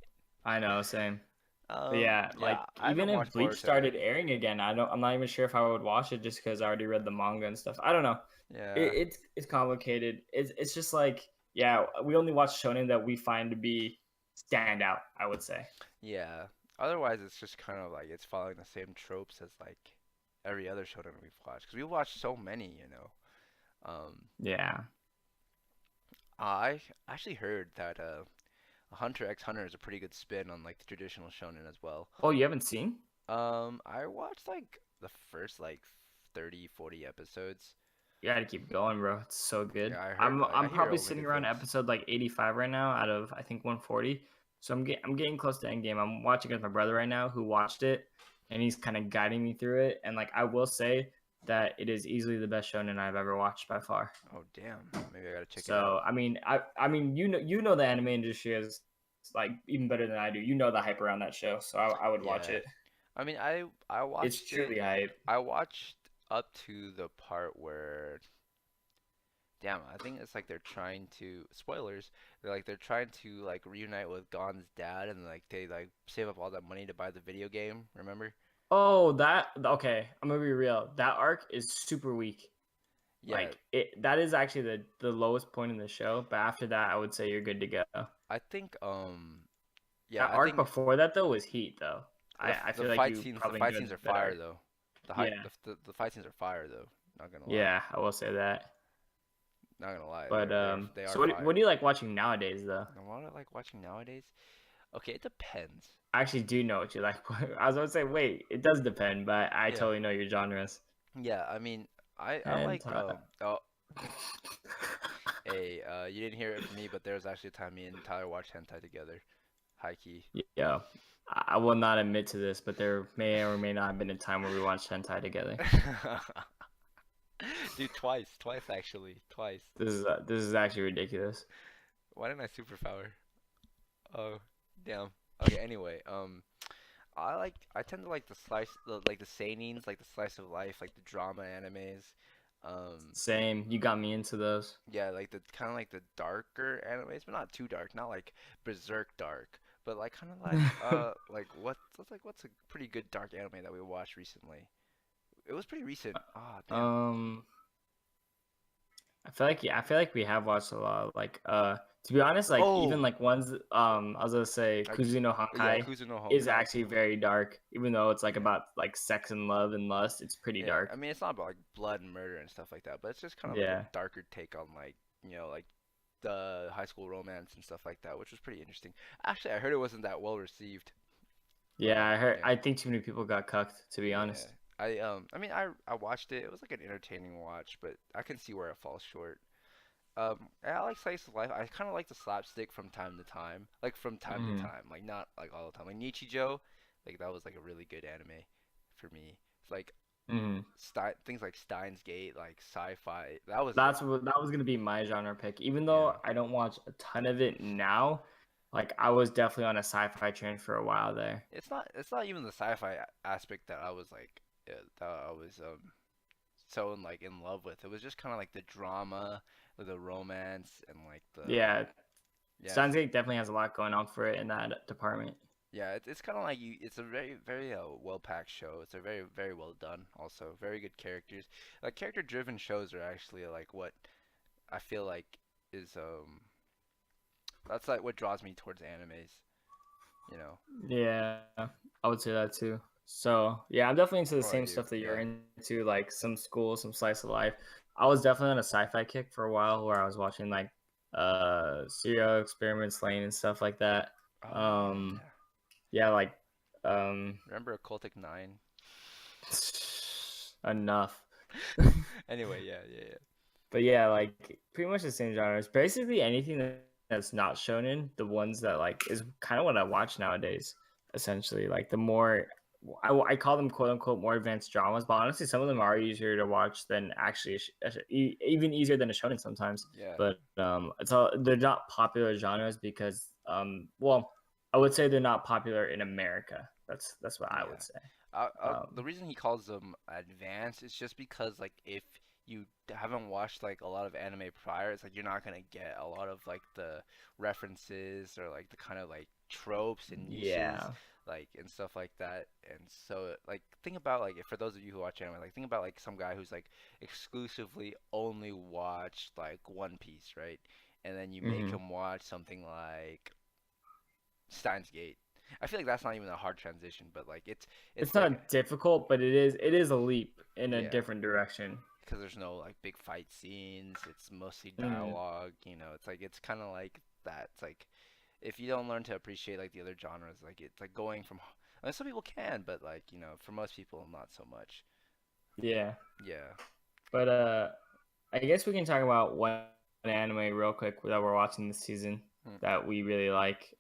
I know, same. But yeah, like Yeah, I even haven't if watched Bleach Boruto. started airing again, I'm not even sure if I would watch it just because I already read the manga and stuff. I don't know. Yeah. It's complicated. It's just like yeah, we only watch shonen that we find to be stand out, I would say. Yeah. Otherwise, it's just kind of like it's following the same tropes as like every other show that we've watched. Because we've watched so many. Um, Yeah. I actually heard that Hunter x Hunter is a pretty good spin on like the traditional shonen as well. Oh, you haven't seen? I watched like the first like 30, 40 episodes. You gotta keep going, bro. It's so good. Yeah, I heard like I I'm hear probably only sitting good around things. episode like 85 right now out of I think 140. So I'm getting close to endgame. I'm watching it with my brother right now who watched it and he's kind of guiding me through it. And like I will say that it is easily the best shonen I've ever watched by far. Oh damn, maybe I gotta check it out. So I mean you know the anime industry is like even better than I do. You know the hype around that show, so I would watch Yeah, it. I mean I It's watched it. truly hype. I watched up to the part where damn, I think it's like they're trying to spoilers. They're trying to like reunite with Gon's dad, and like they like save up all that money to buy the video game. Remember? Oh, that okay. I'm gonna be real. That arc is super weak. Yeah, Like it that is actually the lowest point in the show, but after that I would say you're good to go. I think yeah, That I arc think before that though was heat though. I the feel like fight you scenes probably enjoyed are that fire arc. though. Yeah. The fight scenes are fire though. Not gonna lie. Yeah, I will say that. Not gonna lie. But They are so what fire. do you like watching nowadays though? And what I like watching nowadays? Okay, it depends. I actually do know what you like. I was gonna say, wait, it does depend, but I Yeah. totally know your genres. Yeah, I mean, I like Hentai. oh hey, you didn't hear it from me, but there was actually a time me and Tyler watched hentai together. High key. Yeah, I will not admit to this, but there may or may not have been a time where we watched hentai together. Dude, twice actually, twice. This is actually ridiculous. Why didn't I superpower? Oh, damn. Okay, anyway, I tend to like like the seinens, like the slice of life, like the drama animes. Um, Same. You got me into those. yeah, like the kind of like the darker animes, but not too dark, not like berserk dark, but like kind of like what's a pretty good dark anime that we watched recently? It was pretty recent. Ah, damn. um, I feel like we have watched a lot. Like to be honest, like even Oh, like ones I was gonna say I, Kuzu no yeah, Honkai Kuzu no is Honkai. actually very dark, even though it's like Yeah. about like sex and love and lust. It's pretty Yeah, dark. I mean it's not about like blood and murder and stuff like that, but it's just kind of like a Yeah. darker take on like like the high school romance and stuff like that, which was pretty interesting. Actually, I heard it wasn't that well received. Yeah, I heard. Yeah, I think too many people got cucked, to be yeah. honest. I mean I watched it. It was like an entertaining watch, but I can see where it falls short. I like slice of life. I kind of like the slapstick from time to time, like from time to Mm, time, like not like all the time. Like Nichijou, like that was like a really good anime for me. It's like mm. Things like Steins Gate, like sci-fi. That was like That was gonna be my genre pick. Even yeah. though I don't watch a ton of it now, like I was definitely on a sci-fi train for a while there. It's not even the sci-fi aspect that I was like that I was so in love with. It was just kind of like the drama, the romance, and like the Yeah, yeah, Steins Gate definitely has a lot going on for it in that department. yeah. It's kind of like you. It's a very well packed show. It's a very well done. Also, very good characters. Like character driven shows are actually like what I feel like is that's like what draws me towards animes. You know. Yeah, I would say that too. So yeah, I'm definitely into the What about same you? stuff that you're Yeah. into, like some school, some slice of life. I was definitely on a sci-fi kick for a while where I was watching like serial experiments lane and stuff like that. Oh Um yeah. yeah, like um Remember Occultic 9? enough. Anyway, yeah. But yeah, like pretty much the same genres. Basically anything that's not shonen, the ones that like is kind of what I watch nowadays. Essentially, like the more I call them quote unquote more advanced dramas, but honestly, some of them are easier to watch than actually even easier than a shonen sometimes. Yeah. But it's all they're not popular genres because well, I would say they're not popular in America. That's what I Yeah. would say. The reason he calls them advanced is just because like if you haven't watched like a lot of anime prior, it's like you're not gonna get a lot of like the references or like the kind of like tropes and niches Yeah. like and stuff like that. And so like think about like for those of you who watch anime, like think about like some guy who's like exclusively only watched like One Piece, right? And then you make Hmm. him watch something like Steins Gate. I feel like that's not even a hard transition, but like it's It's like not difficult, but it is a leap in a yeah, different direction. because there's no like big fight scenes. It's mostly Mm, dialogue. It's like it's kind of like that. It's like if you don't learn to appreciate like the other genres, like it's like going from. I mean, some people can, but like for most people, not so much. yeah, Yeah. but I guess we can talk about one anime real quick that we're watching this season Hmm. that we really like.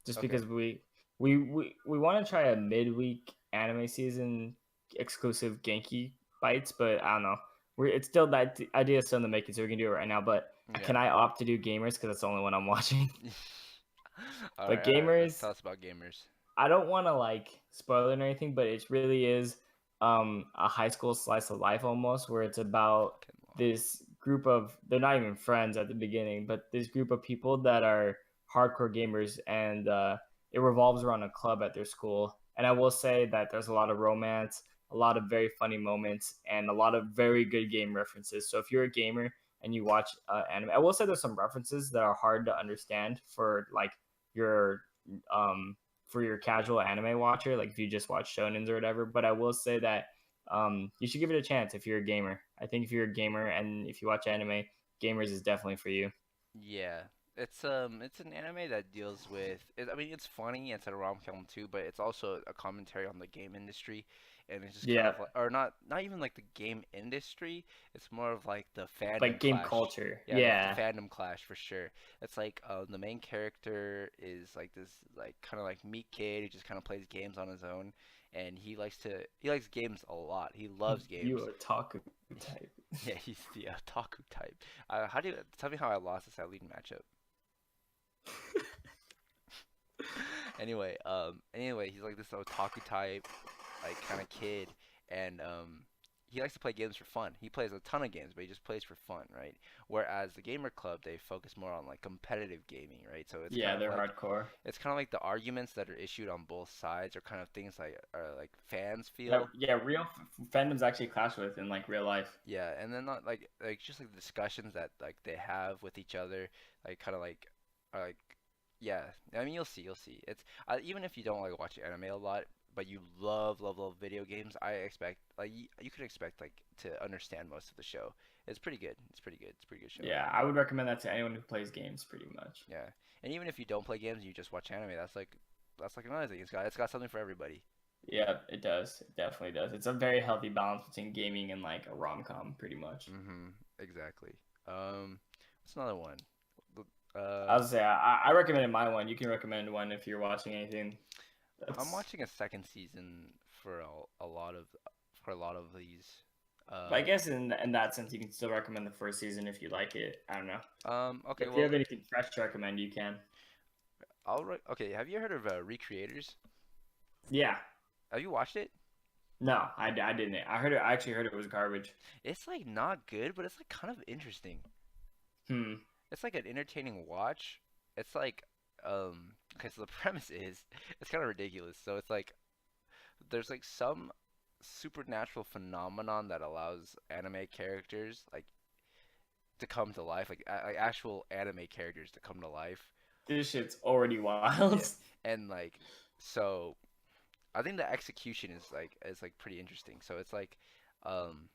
Just Okay. because we want to try a midweek anime season exclusive Genki bites, but I don't know. It's still that idea is still in the making, so we can do it right now. But Yeah. can I opt to do gamers because that's the only one I'm watching? All But right. All right. Let's gamers, tell us about gamers. I don't want to like spoil it or anything, but it really is a high school slice of life almost, where it's about Fucking long. this group of they're not even friends at the beginning, but this group of people that are hardcore gamers, and it revolves around a club at their school. And I will say that there's a lot of romance, a lot of very funny moments, and a lot of very good game references. So if you're a gamer and you watch anime, I will say there's some references that are hard to understand for like your um for your casual anime watcher, like if you just watch shonens or whatever. But I will say that you should give it a chance if you're a gamer. I think if you're a gamer and if you watch anime, gamers is definitely for you. Yeah, it's an anime that deals with. I mean, it's funny. It's a rom-com too, but it's also a commentary on the game industry, and it's just kind Yeah, of like, or not even like the game industry. It's more of like the fandom like game clash. culture. Yeah, the Yeah, fandom clash for sure. It's like the main character is like this like kind of like meat kid who just kind of plays games on his own, and he likes games a lot. He loves you games. otaku type. Yeah, he's the otaku type. How do you tell me how I lost this lead matchup? Anyway, he's like this otaku type, like kind of kid, and he likes to play games for fun. He plays a ton of games, but he just plays for fun, right? Whereas the gamer club, they focus more on like competitive gaming, right? So Yeah, they're hardcore. it's kind of like the arguments that are issued on both sides are kind of things like are like fans Yeah, feel. yeah, real fandoms actually clash with in like real life. Yeah, and then not like just like the discussions that like they have with each other, like kind of like are like yeah. I mean, you'll see. It's even if you don't like watch anime a lot, but you love video games, I expect like you could expect like to understand most of the show. It's pretty good. It's pretty good. It's a pretty good show. Yeah, I would recommend that to anyone who plays games, pretty much. Yeah, and even if you don't play games, you just watch anime. That's like another thing. It's got something for everybody. Yeah, it does. It definitely does. It's a very healthy balance between gaming and like a rom com, pretty much. Exactly. What's another one? I Uh, would say I recommended my one. You can recommend one if you're watching anything. I'm That's. watching a second season for a lot of these. But I Uh, guess in that sense, you can still recommend the first season if you like it. I don't know. okay, But if you well, have anything fresh to recommend, you can. okay. Have you heard of Recreators? Yeah. Have you watched it? No, I didn't. I heard it. I actually heard it was garbage. It's like not good, but it's like kind of interesting. Hmm. It's like an entertaining watch. It's like okay, so the premise is it's kind of ridiculous. So it's like there's like some supernatural phenomenon that allows anime characters like to come to life, like actual anime characters to come to life. This shit's already wild. Yeah. And like so I think the execution is like pretty interesting. So it's like um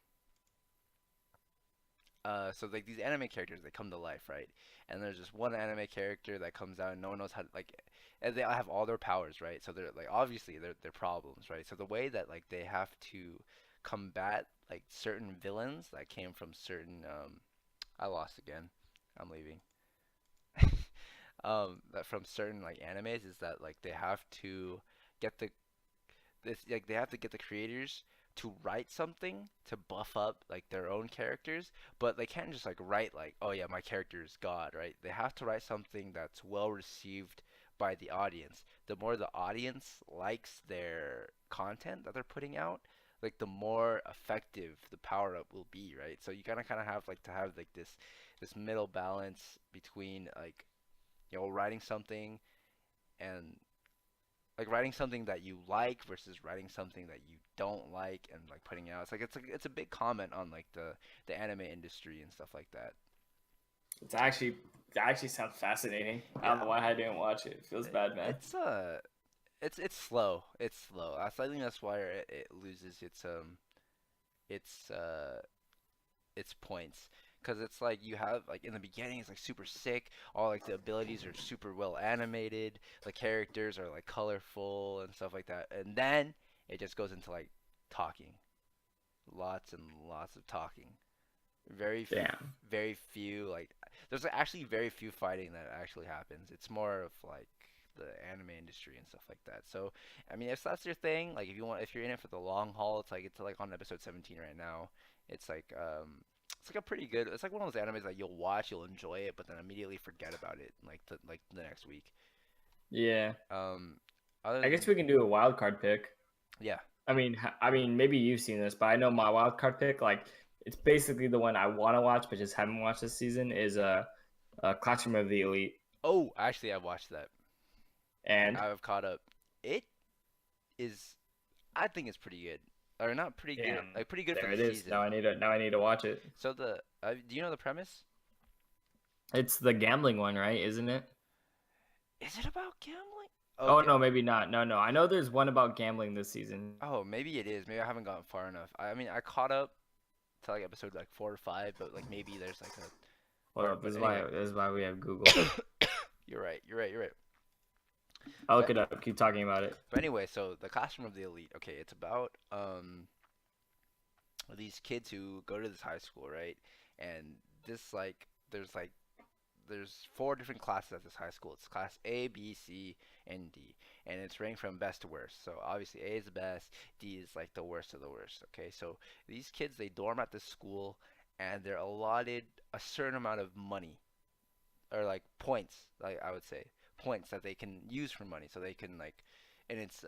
so like these anime characters they come to life, right? And there's just one anime character that comes out and no one knows how to like and they have all their powers, right? So they're like obviously they're problems, right? So the way that like they have to combat like certain villains that came from certain I lost again. I'm leaving. That from certain like animes is that like they have to get the this like they have to get the creators to write something to buff up like their own characters, but they can't just like write like, oh yeah, my character is God, right? They have to write something that's well received by the audience. The more the audience likes their content that they're putting out, like the more effective the power up will be, right? So you gotta kind of have like to have like this middle balance between like writing something and like writing something that you like versus writing something that you don't like and like putting it out. It's a big comment on like the anime industry and stuff like that. It's actually it actually sounds fascinating. I don't Yeah, know why I didn't watch it. It feels bad, man. it's it's slow. It's slow. I think that's why it loses its its points because it's like you have like in the beginning it's like super sick, all like the abilities are super well animated, the characters are like colorful and stuff like that, and then it just goes into like talking, lots and lots of talking, very Damn. very few like there's actually very few fighting that actually happens. It's more of like the anime industry and stuff like that. So I mean if that's your thing, like if you're in it for the long haul, it's like on episode 17 right now. It's like it's like a pretty good, it's like one of those animes that you'll watch, you'll enjoy it, but then immediately forget about it like the next week. Yeah. Um other I guess than we can do a wild card pick. yeah. I mean, maybe you've seen this, but I know my wild card pick. Like, it's basically the one I want to watch, but just haven't watched this season. Is Classroom of the Elite, Oh, actually I watched that. and I've caught up. It is I think it's pretty good. Or not pretty good, damn, like pretty good for there the it is. season. Now I need to watch it. So the do you know the premise? It's the gambling one, right? Isn't it? Is it about gambling? Oh Okay. no, maybe not. No, no. I know there's one about gambling this season. Oh, maybe it is. Maybe I haven't gotten far enough. I mean, I caught up to like episode like 4 or 5, but like maybe there's like a Hold part. up, But anyway, this is why we have Google. you're right. You're right. You're right. I'll look But it up. Keep talking about it. but anyway, so the classroom of the elite. Okay, it's about these kids who go to this high school, right? And this like there's 4 different classes at this high school. It's class A, B, C, and D, and it's ranked from best to worst. So obviously A is the best, D is like the worst of the worst. Okay, so these kids they dorm at this school, and they're allotted a certain amount of money or like points, like I would say points that they can use for money. So they can like, and it's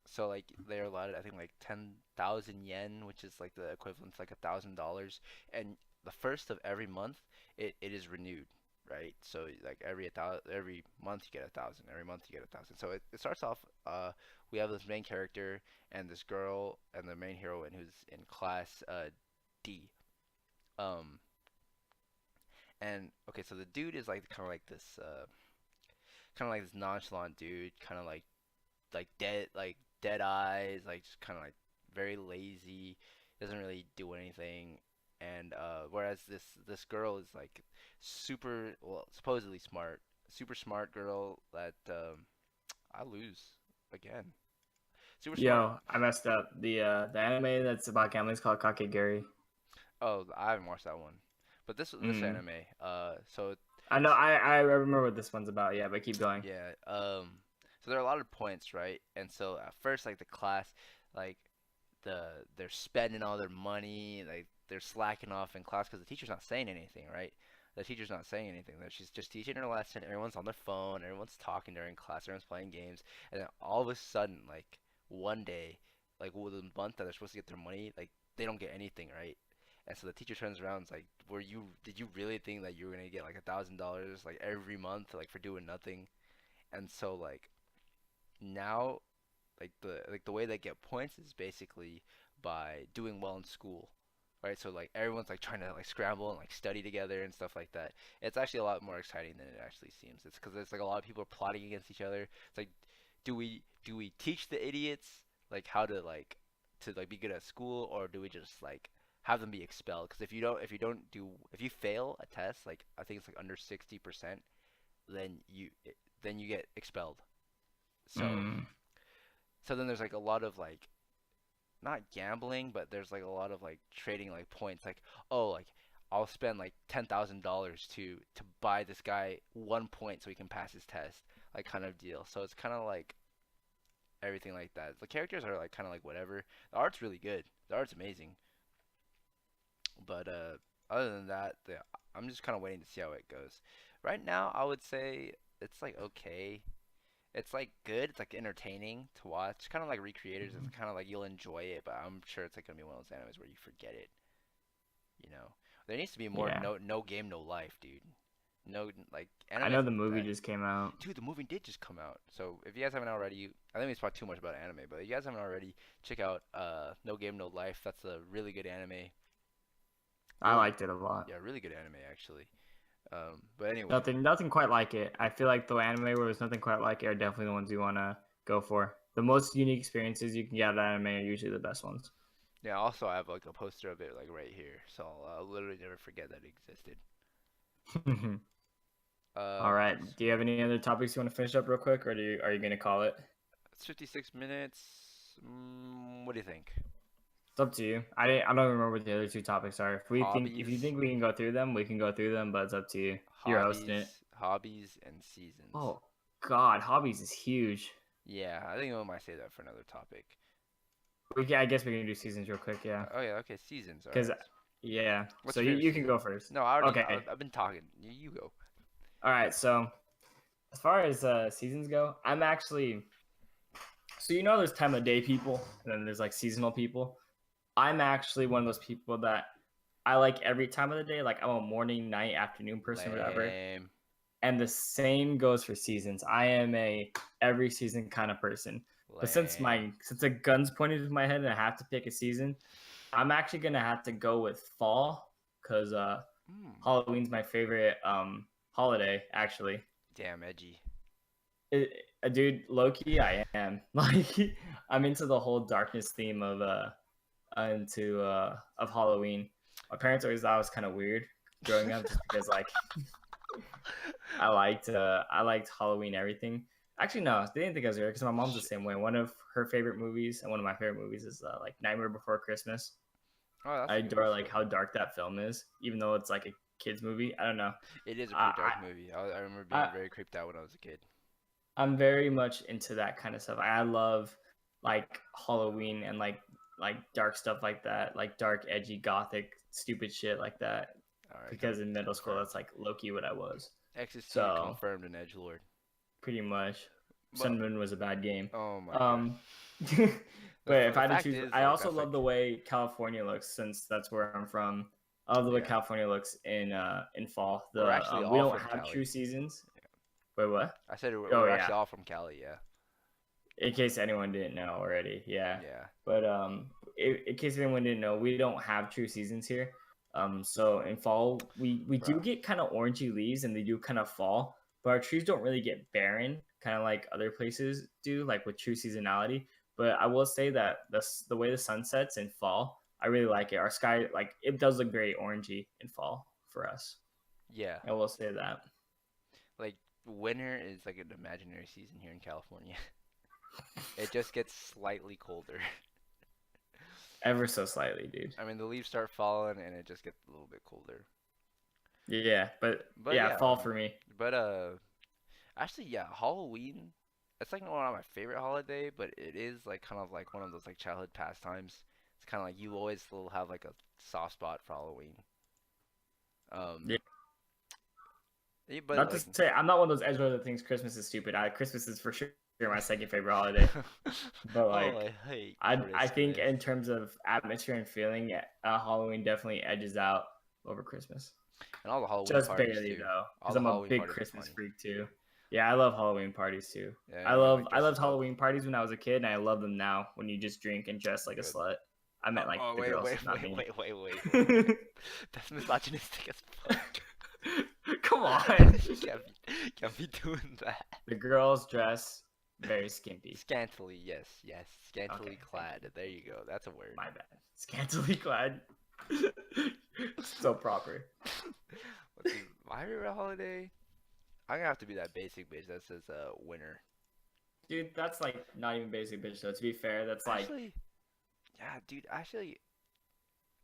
so like they're allotted I think like 10,000 yen, which is like the equivalent to like $1,000, and the first of every month it is renewed, right? So like every month you get 1,000, every month you get 1,000. So it starts off we have this main character and this girl and the main heroine who's in class D. Um and okay, so the dude is like kind of like this nonchalant dude, kind of like dead eyes, like just kind of like very lazy, doesn't really do anything. And whereas this girl is like super well supposedly smart, super smart girl that I lose again. Super smart. Yo, I messed up. The anime that's about gambling is called Kakegurui. Oh, I haven't watched that one, but this Mm. anime. So I know. I remember what this one's about. Yeah, but keep going. yeah. So there are a lot of points, right? And so at first, like the class, like the they're spending all their money, like they're slacking off in class because the teacher's not saying anything, right? The teacher's not saying anything. She's just teaching her lesson. Everyone's on their phone. Everyone's talking during class. Everyone's playing games. And then all of a sudden, like one day, like the month that they're supposed to get their money, like they don't get anything, right? And so the teacher turns around and is like, did you really think that you were gonna get like $1,000 like every month like for doing nothing? And so like now the way they get points is basically by doing well in school, right? So like everyone's like trying to like scramble and like study together and stuff like that. It's actually a lot more exciting than it actually seems. It's because it's like a lot of people are plotting against each other. It's like, do we teach the idiots like how to like be good at school, or do we just like have them be expelled? Because if you fail a test, like I think it's like under 60%, then you get expelled. So Mm. so then there's like a lot of like not gambling, but there's like a lot of like trading like points. Like, oh, like I'll spend like $10,000 to buy this guy 1 point so he can pass his test, like kind of deal. So it's kind of like everything like that. The characters are like kind of like whatever. The art's really good. The art's amazing. But other than that, I'm just kind of waiting to see how it goes. Right now, I would say it's like okay. It's like good. It's like entertaining to watch. Kind of like Recreators. It's kind of like you'll enjoy it, but I'm sure it's like gonna be one of those animes where you forget it. You know, there needs to be more Yeah. no game no life, dude. No like I anime know is the movie dying. just came out. Dude, the movie did just come out. So if you guys haven't already, I think we talked too much about anime, but if you guys haven't already, check out No Game No Life. That's a really good anime. I Really, liked it a lot. yeah, really good anime actually. But anyway, Nothing quite like it. I feel like the anime where there's nothing quite like it are definitely the ones you want to go for. The most unique experiences you can get out of anime are usually the best ones. yeah. Also, I have like a poster of it like right here, so I'll literally never forget that it existed. All right. Let's Do you have any other topics you want to finish up real quick, or are you gonna call it? it's 56 minutes. What do you think? It's up to you. I don't remember what the other two topics are. If you Hobbies, think we can go through them, we can go through them. But it's up to you. You're hosting it. hobbies, and seasons. Oh God, hobbies is huge. Yeah, I think we might say that for another topic. I guess we can do seasons real quick. Yeah. Oh yeah, okay, seasons. All Because right. yeah. What's So your favorite you can season? go first. No, I already. Okay. I've been talking. You go. All right. So as far as seasons go, I'm actually so there's time of day people and then there's like seasonal people. I'm actually one of those people that I like every time of the day. Like I'm a morning, night, afternoon person, whatever. Lame. And the same goes for seasons. I am a every season kind of person. But Lame. since a gun's pointed to my head and I have to pick a season, I'm actually gonna have to go with fall because Hmm. Halloween's my favorite holiday. Actually, Damn edgy. dude, Loki, I am like I'm into the whole darkness theme of Halloween. My parents always thought I was kind of weird growing up just because like I liked Halloween everything. Actually, no, they didn't think I was weird because my mom's the Shit. same way. One of her favorite movies and one of my favorite movies is like Nightmare Before Christmas. Oh, that's I a good one. adore like how dark that film is, even though it's like a kids movie. I don't know. It is a pretty I dark movie. I remember being I, very creeped out when I was a kid. I'm very much into that kind of stuff. I love like Halloween and like dark stuff like that, like dark, edgy, gothic, stupid shit like that. All right, Because in middle school, confirmed. that's like low key what I was. XST So confirmed an edgelord. pretty much, But Sun Moon was a bad game. oh my god. Um, but if The I had to fact choose, is I like also that's like love the way California looks since that's where I'm from. I love the way yeah. California looks in fall. We're actually We all don't from have true Cali. seasons. Wait, what? I said Oh we're yeah. actually all from Cali. Yeah. In case anyone didn't know already, yeah. Yeah. But in case anyone didn't know, we don't have true seasons here. So in fall, we do Bro. get kind of orangey leaves, and they do kind of fall, but our trees don't really get barren, kind of like other places do, like with true seasonality. But I will say that the way the sun sets in fall, I really like it. Our sky, like it does look very orangey in fall for us. Yeah. I will say that Like winter is like an imaginary season here in California. It just gets slightly colder. ever so slightly, dude. I mean, the leaves start falling and it just gets a little bit colder. Yeah, but But yeah, yeah, fall for me. but actually yeah, Halloween. It's like not my favorite holiday, but it is like kind of like one of those like childhood pastimes. It's kind of like you always will have like a soft spot for Halloween. Um, Yeah. But Not to like, say I'm not one of those edgelords that thinks Christmas is stupid. Christmas is for sure my second favorite holiday. But oh, I like, hate I think Christmas. in terms of atmosphere and feeling, Halloween definitely edges out over Christmas. And all the Halloween Just parties barely too. though, All because the I'm a Halloween big parties are Christmas funny. freak too. Yeah, I love Halloween parties too. Yeah, everyone like I dresses loved up. Halloween parties when I was a kid, and I love them now when you just drink and dress like a Good. slut. I meant like Oh, the wait, girls, wait, not wait, me. wait, wait, wait, wait, wait. That's misogynistic as fuck. Come on. You can't be doing that. The girls dress very skimpy. Scantily, yes, yes. Okay, Scantily thank clad. you. There you go. That's a word. My bad. Scantily clad. So proper. Let's see. My favorite holiday? I'm gonna have to be that basic bitch that says winter. Dude, that's like not even basic bitch though. To be fair, that's like Actually, yeah, dude. Actually,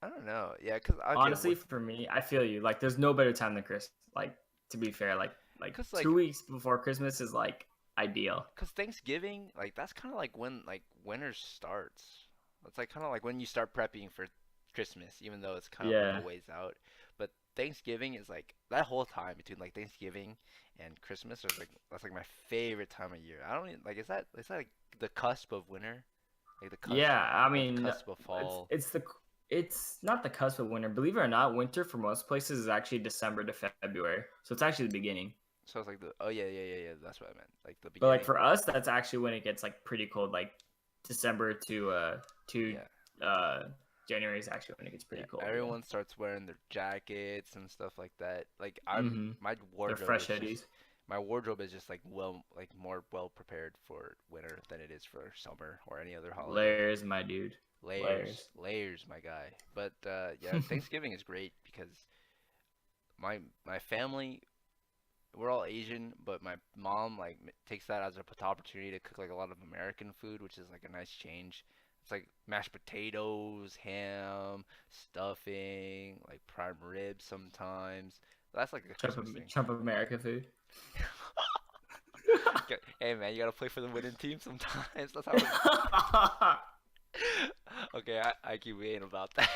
I don't know. Yeah, cause okay, honestly for me, I feel you. Like there's no better time than Christmas. Like to be fair, like cause like 2 weeks before Christmas is like ideal. Cause Thanksgiving, like that's kind of like when like winter starts. It's like kind of like when you start prepping for Christmas, even though it's kind of like a Yeah. ways out. But Thanksgiving is like that whole time between like Thanksgiving and Christmas is like that's like my favorite time of year. I don't even, like is that like the cusp of winter, like Yeah, I the mean, cusp of fall. it's not the cusp of winter. Believe it or not, winter for most places is actually December to February. So it's actually the beginning. So it's like the oh yeah yeah yeah yeah that's what I meant, like the But like beginning. for us, that's actually when it gets like pretty cold. Like December to Yeah. January is actually when it gets Yeah, pretty cold. Yeah. everyone starts wearing their jackets and stuff like that. Like Mm-hmm. my They're wardrobe fresh is just hoodies. my wardrobe is just like like more well prepared for winter than it is for summer or any other holiday. Layers, my dude. Layers, Layers. layers, my guy. But yeah, Thanksgiving is great because my family, we're all Asian, but my mom like takes that as an opportunity to cook like a lot of American food, which is like a nice change. It's like mashed potatoes, ham, stuffing, like prime ribs sometimes. That's like a Christmas thing. Trump of America food. Hey man, you gotta play for the winning team sometimes. That's how it. Okay, I keep being about that.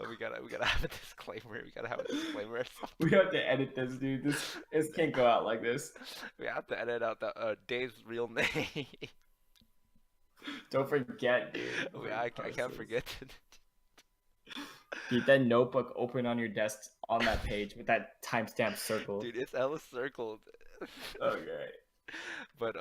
We gotta have a disclaimer. We gotta have a disclaimer or We something. have to edit this, dude. This can't go out like this. We have to edit out the Dave's real name. Don't forget, dude. Before you I post can't this. forget. Keep that notebook open on your desk on that page with that timestamp circled. Dude, it's Ella circled. Okay. But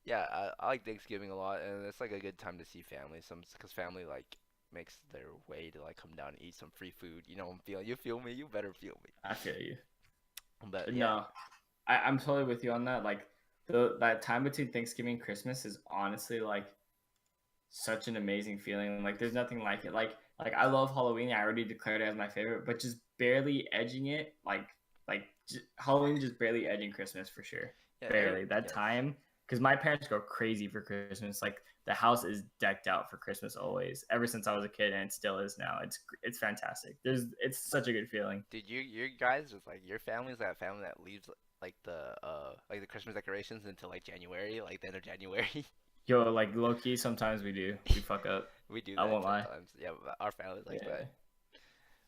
yeah, I like Thanksgiving a lot, and it's like a good time to see family. Some because family like makes their way to like come down and eat some free food. You know, I'm feeling you feel me. You better feel me. I feel you. But yeah, No, I'm totally with you on that. Like that time between Thanksgiving and Christmas is honestly like such an amazing feeling. Like there's nothing like it. Like I love Halloween. I already declared it as my favorite, but just barely edging it. Halloween just barely edging Christmas for sure. yeah, Barely that yes. time because my parents go crazy for Christmas. Like the house is decked out for Christmas always. Ever since I was a kid, and it still is now. It's fantastic. It's such a good feeling. Did you guys just like your family's that family that leaves like the Christmas decorations until like January, like the end of January? Yo, like low key, sometimes we do. We fuck up. We do I that won't lie. sometimes. Yeah, but our family's like Yeah. that.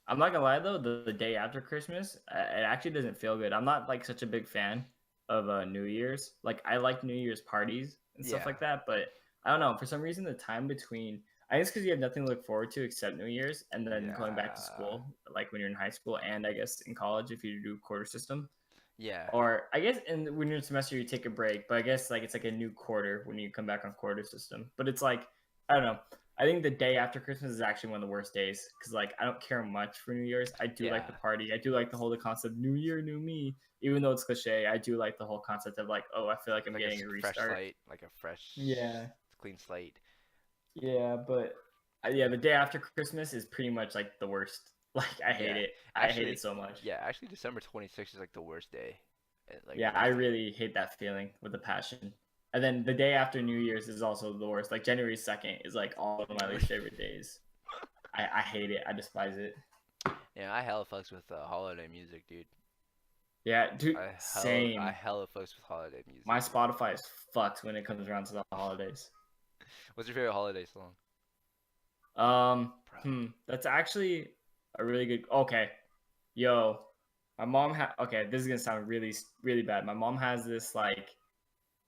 I'm not gonna lie though, the day after Christmas, it actually doesn't feel good. I'm not like such a big fan of New Year's. Like I like New Year's parties and stuff Yeah, like that, but I don't know. For some reason, the time between I think it's because you have nothing to look forward to except New Year's, and then going back to yeah, school, like when you're in high school, and I guess in college if you do quarter system. yeah. Or I guess when you're in semester you take a break, but I guess like it's like a new quarter when you come back on quarter system. But it's like I don't know. I think the day after Christmas is actually one of the worst days because like I don't care much for New Year's. I do like Yeah, the party. I do like the whole concept New Year, new me. Even though it's cliche, I do like the whole concept of like, oh, I feel like I'm like a getting a fresh restart. slate, like a fresh, Yeah, clean slate. yeah, but yeah, Yeah, the day after Christmas is pretty much like the worst. Like I hate yeah. it. I hate it Actually, so much. yeah. Actually, December 26th is like the worst day. Like Yeah, I worst day. really hate that feeling with a passion. And then the day after New Year's is also the worst. Like January 2nd is like all of my least favorite days. I hate it. I despise it. Yeah, I hella fucks with holiday music, dude. Yeah, dude, I same. hella fucks with holiday My music, dude. Spotify is fucked when it comes around to the holidays. What's your favorite holiday song, Um, bro? that's actually a really good. Okay, Yo, my mom had. Okay, this is gonna sound really bad. My mom has this like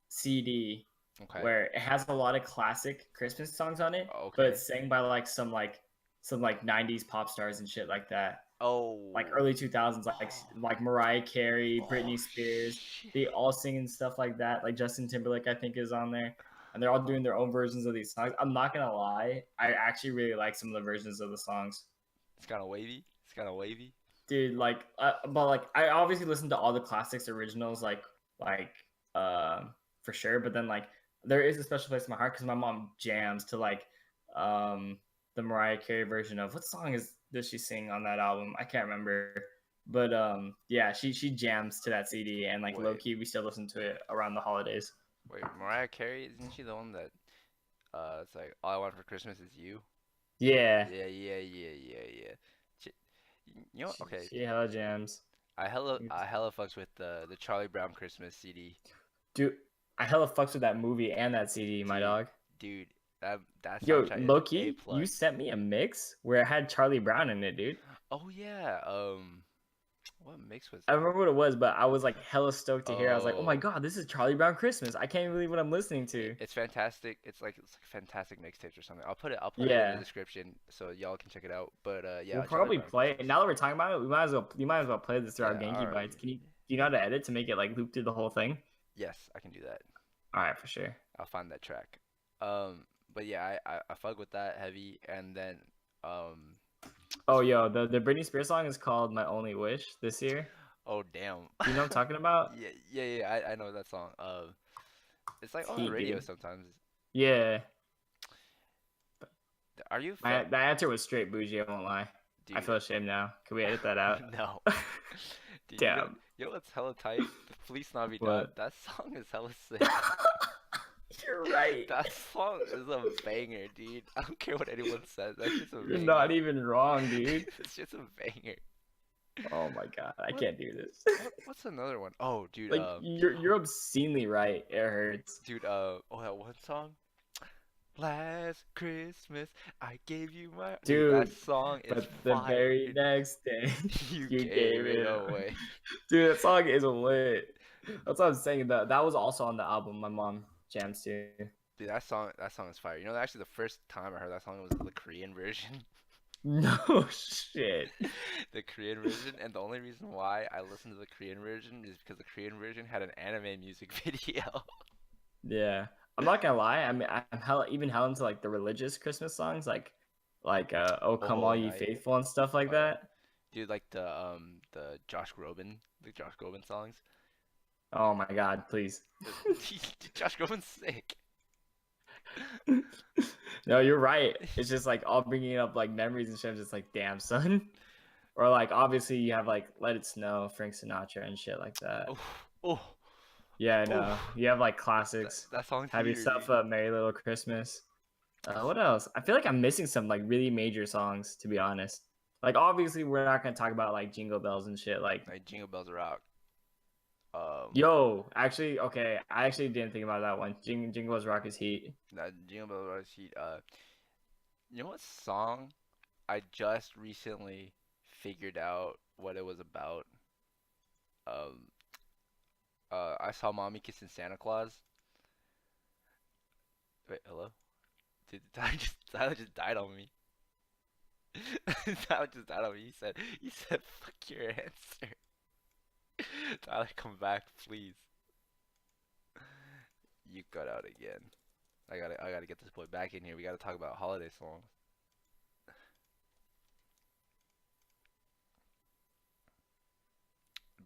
CD Okay. where it has a lot of classic Christmas songs on it, but Okay. it's sang by like some like '90s pop stars and shit like that. Like Oh. early 2000s, Oh. like Mariah Carey, Oh Britney Spears. shit. They all singing stuff like that. Like Justin Timberlake, I think, is on there, and they're all doing their own versions of these songs. I'm not gonna lie, I actually really like some of the versions of the songs, It's kind of wavy. It's kind of wavy. dude. Like, but like I obviously listen to all the classics, originals, like uh for sure. But then like there is a special place in my heart because my mom jams to like um the Mariah Carey version of what song is does she sing on that album? I can't remember. But yeah, she jams to that CD and like low Wait. key we still listen to it around the holidays. Wait. Mariah Carey, isn't she the one that it's like all I want for Christmas is you? Yeah, Yeah. Yeah. Yeah. Yeah. Yeah. Ch- You know, okay. she hella jams. I hella fucks with the Charlie Brown Christmas CD. Dude, I hella fucks with that movie and that CD, my Dude, dog. dude, that Yo, soundtrack is A Loki, you plus. sent me a mix where it had Charlie Brown in it, dude. Oh yeah. What mix was I that? remember what it was, but I was like hella stoked to hear. I was like, "Oh my Oh, god, this is Charlie Brown Christmas! I can't believe what I'm listening to." it's fantastic. It's like fantastic mixtapes or something. I'll put it in the Yeah, description so y'all can check it out. But we'll yeah, Charlie probably Brown play it. Christmas. Now that we're talking about it, we might as well play this through our Yeah. Genki bites. Can you do you know how to edit to make it like loop through the whole thing? Yes, I can do that. All right, for sure. I'll find that track. But yeah, I fuck with that heavy, and then um, Oh, yo, the Britney Spears song is called "My Only Wish" this year. oh damn. Do you know what I'm talking about? Yeah, yeah, yeah. I know that song. It's like It's on the heat, radio dude. sometimes. Yeah, Are you my fa that answer was straight bougie. I won't lie. I dude? feel ashamed now. Can we edit that out? No, dude. Damn. You know what's hella tight? The Police Not Be Done. What? That song is hella sick. You're right. That song is a banger, dude. I don't care what anyone says. That's just a You're banger. not even wrong, dude. It's just a banger. Oh my god, I What? can't do this. What's another one? Oh, dude. Like you're obscenely right. It hurts. Dude. Oh, that one song. Last Christmas, I gave you my. Dude, that Dude, song is but the fire. very next day You you gave gave it it up. away. Dude, that song is lit. That's what I'm saying. That was also on the album my mom jams to. Dude, that song is fire. You know, actually, the first time I heard that song was the Korean version. No shit. The Korean version, and the only reason why I listened to the Korean version is because the Korean version had an anime music video. Yeah. I'm not gonna lie, I mean I'm hell into like the religious Christmas songs like Oh Oh, Come All Holy Ye Night. Faithful and stuff like Oh yeah, that. dude, like the Josh Groban songs. Oh my god, please. Josh Groban's sick. No, you're right. It's just like all bringing up like memories and shit. I'm just like, damn, son. Or like, obviously, you have like Let It Snow, Frank Sinatra, and shit like that. Oh, oh, Yeah, I oh. know. You have like That classics. that song's Have here, yourself dude. a Merry Little Christmas. What else? I feel like I'm missing some like really major songs, to be honest. Like, obviously, we're not gonna talk about like Jingle Bells and shit. Like, Like Jingle Bells Rock. Um, yo, actually, okay, I actually didn't think about that one. Jingle Bells Rock is heat. that Jingle Bells Rock. You know what song I just recently figured out what it was about? Um, I saw Mommy kissing Santa Claus. Wait, hello? Did Tyler just died on me? Tyler just died on me. He said, fuck your answer. Tyler, come back, please. You got out again. I gotta get this boy back in here. We gotta talk about holiday songs.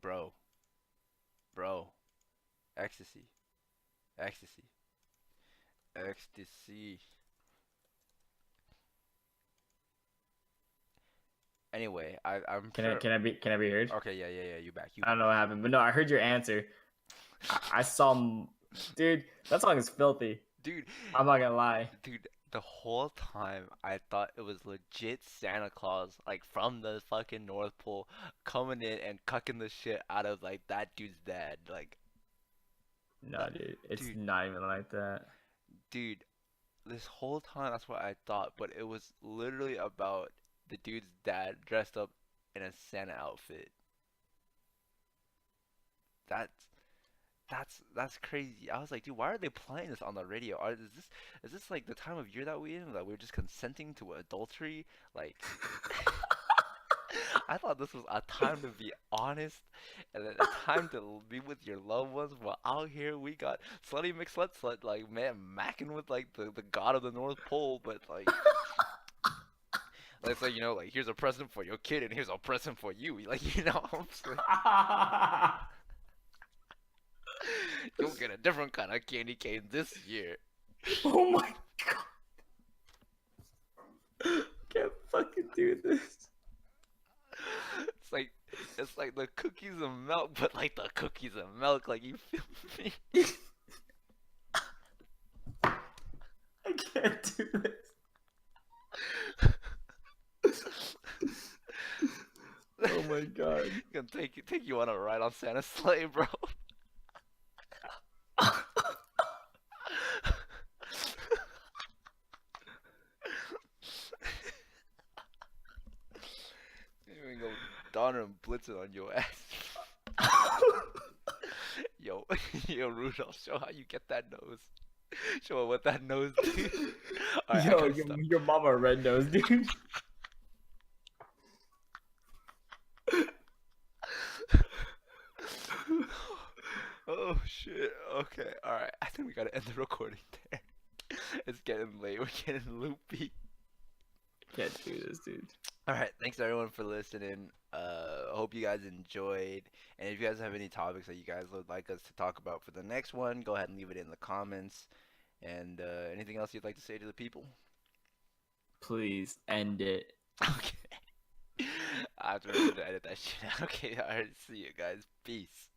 Bro, bro, ecstasy, ecstasy, ecstasy. Anyway, I'm sure. Can I be heard? Okay, yeah, yeah, yeah. You back? You I don't back? know what happened, but no, I heard your answer. I saw, dude, that song is filthy. Dude, I'm not gonna lie. dude, the whole time I thought it was legit Santa Claus, like from the fucking North Pole, coming in and cucking the shit out of like that dude's dad. Like No, that, dude, it's dude, not even like that. dude, this whole time that's what I thought, but it was literally about the dude's dad dressed up. in a Santa outfit. That's that's crazy. I was like, dude, why are they playing this on the radio? Is this like the time of year that we in? That we're just consenting to adultery? Like, I thought this was a time to be honest and then a time to be with your loved ones. But out here we got Slutty McSlut Slut, like man, macking with like the god of the North Pole. But like it's like, like here's a present for your kid and here's a present for you. Like, I'm just like, you'll get a different kind of candy cane this year. Oh my god. Can't fucking do this. It's like the cookies and milk, but like the cookies and milk, like you feel me? I can't do this. Oh my god. Gonna take you on a ride on Santa's sleigh, bro. You're gonna go Donner and Blitzen on your ass. Yo, yo, Rudolph, show how you get that nose. Show her what that nose do. Alright, Yo, your mama red nose, dude. Oh shit. Okay. Alright. I think we gotta end the recording there. It's getting late. We're getting loopy. Can't do this, dude. Alright. Thanks everyone for listening. Hope you guys enjoyed. And if you guys have any topics that you guys would like us to talk about for the next one, go ahead and leave it in the comments. And anything else you'd like to say to the people? Please end it. Okay. I have to remember to edit that shit out. Okay. Alright. See you guys. Peace.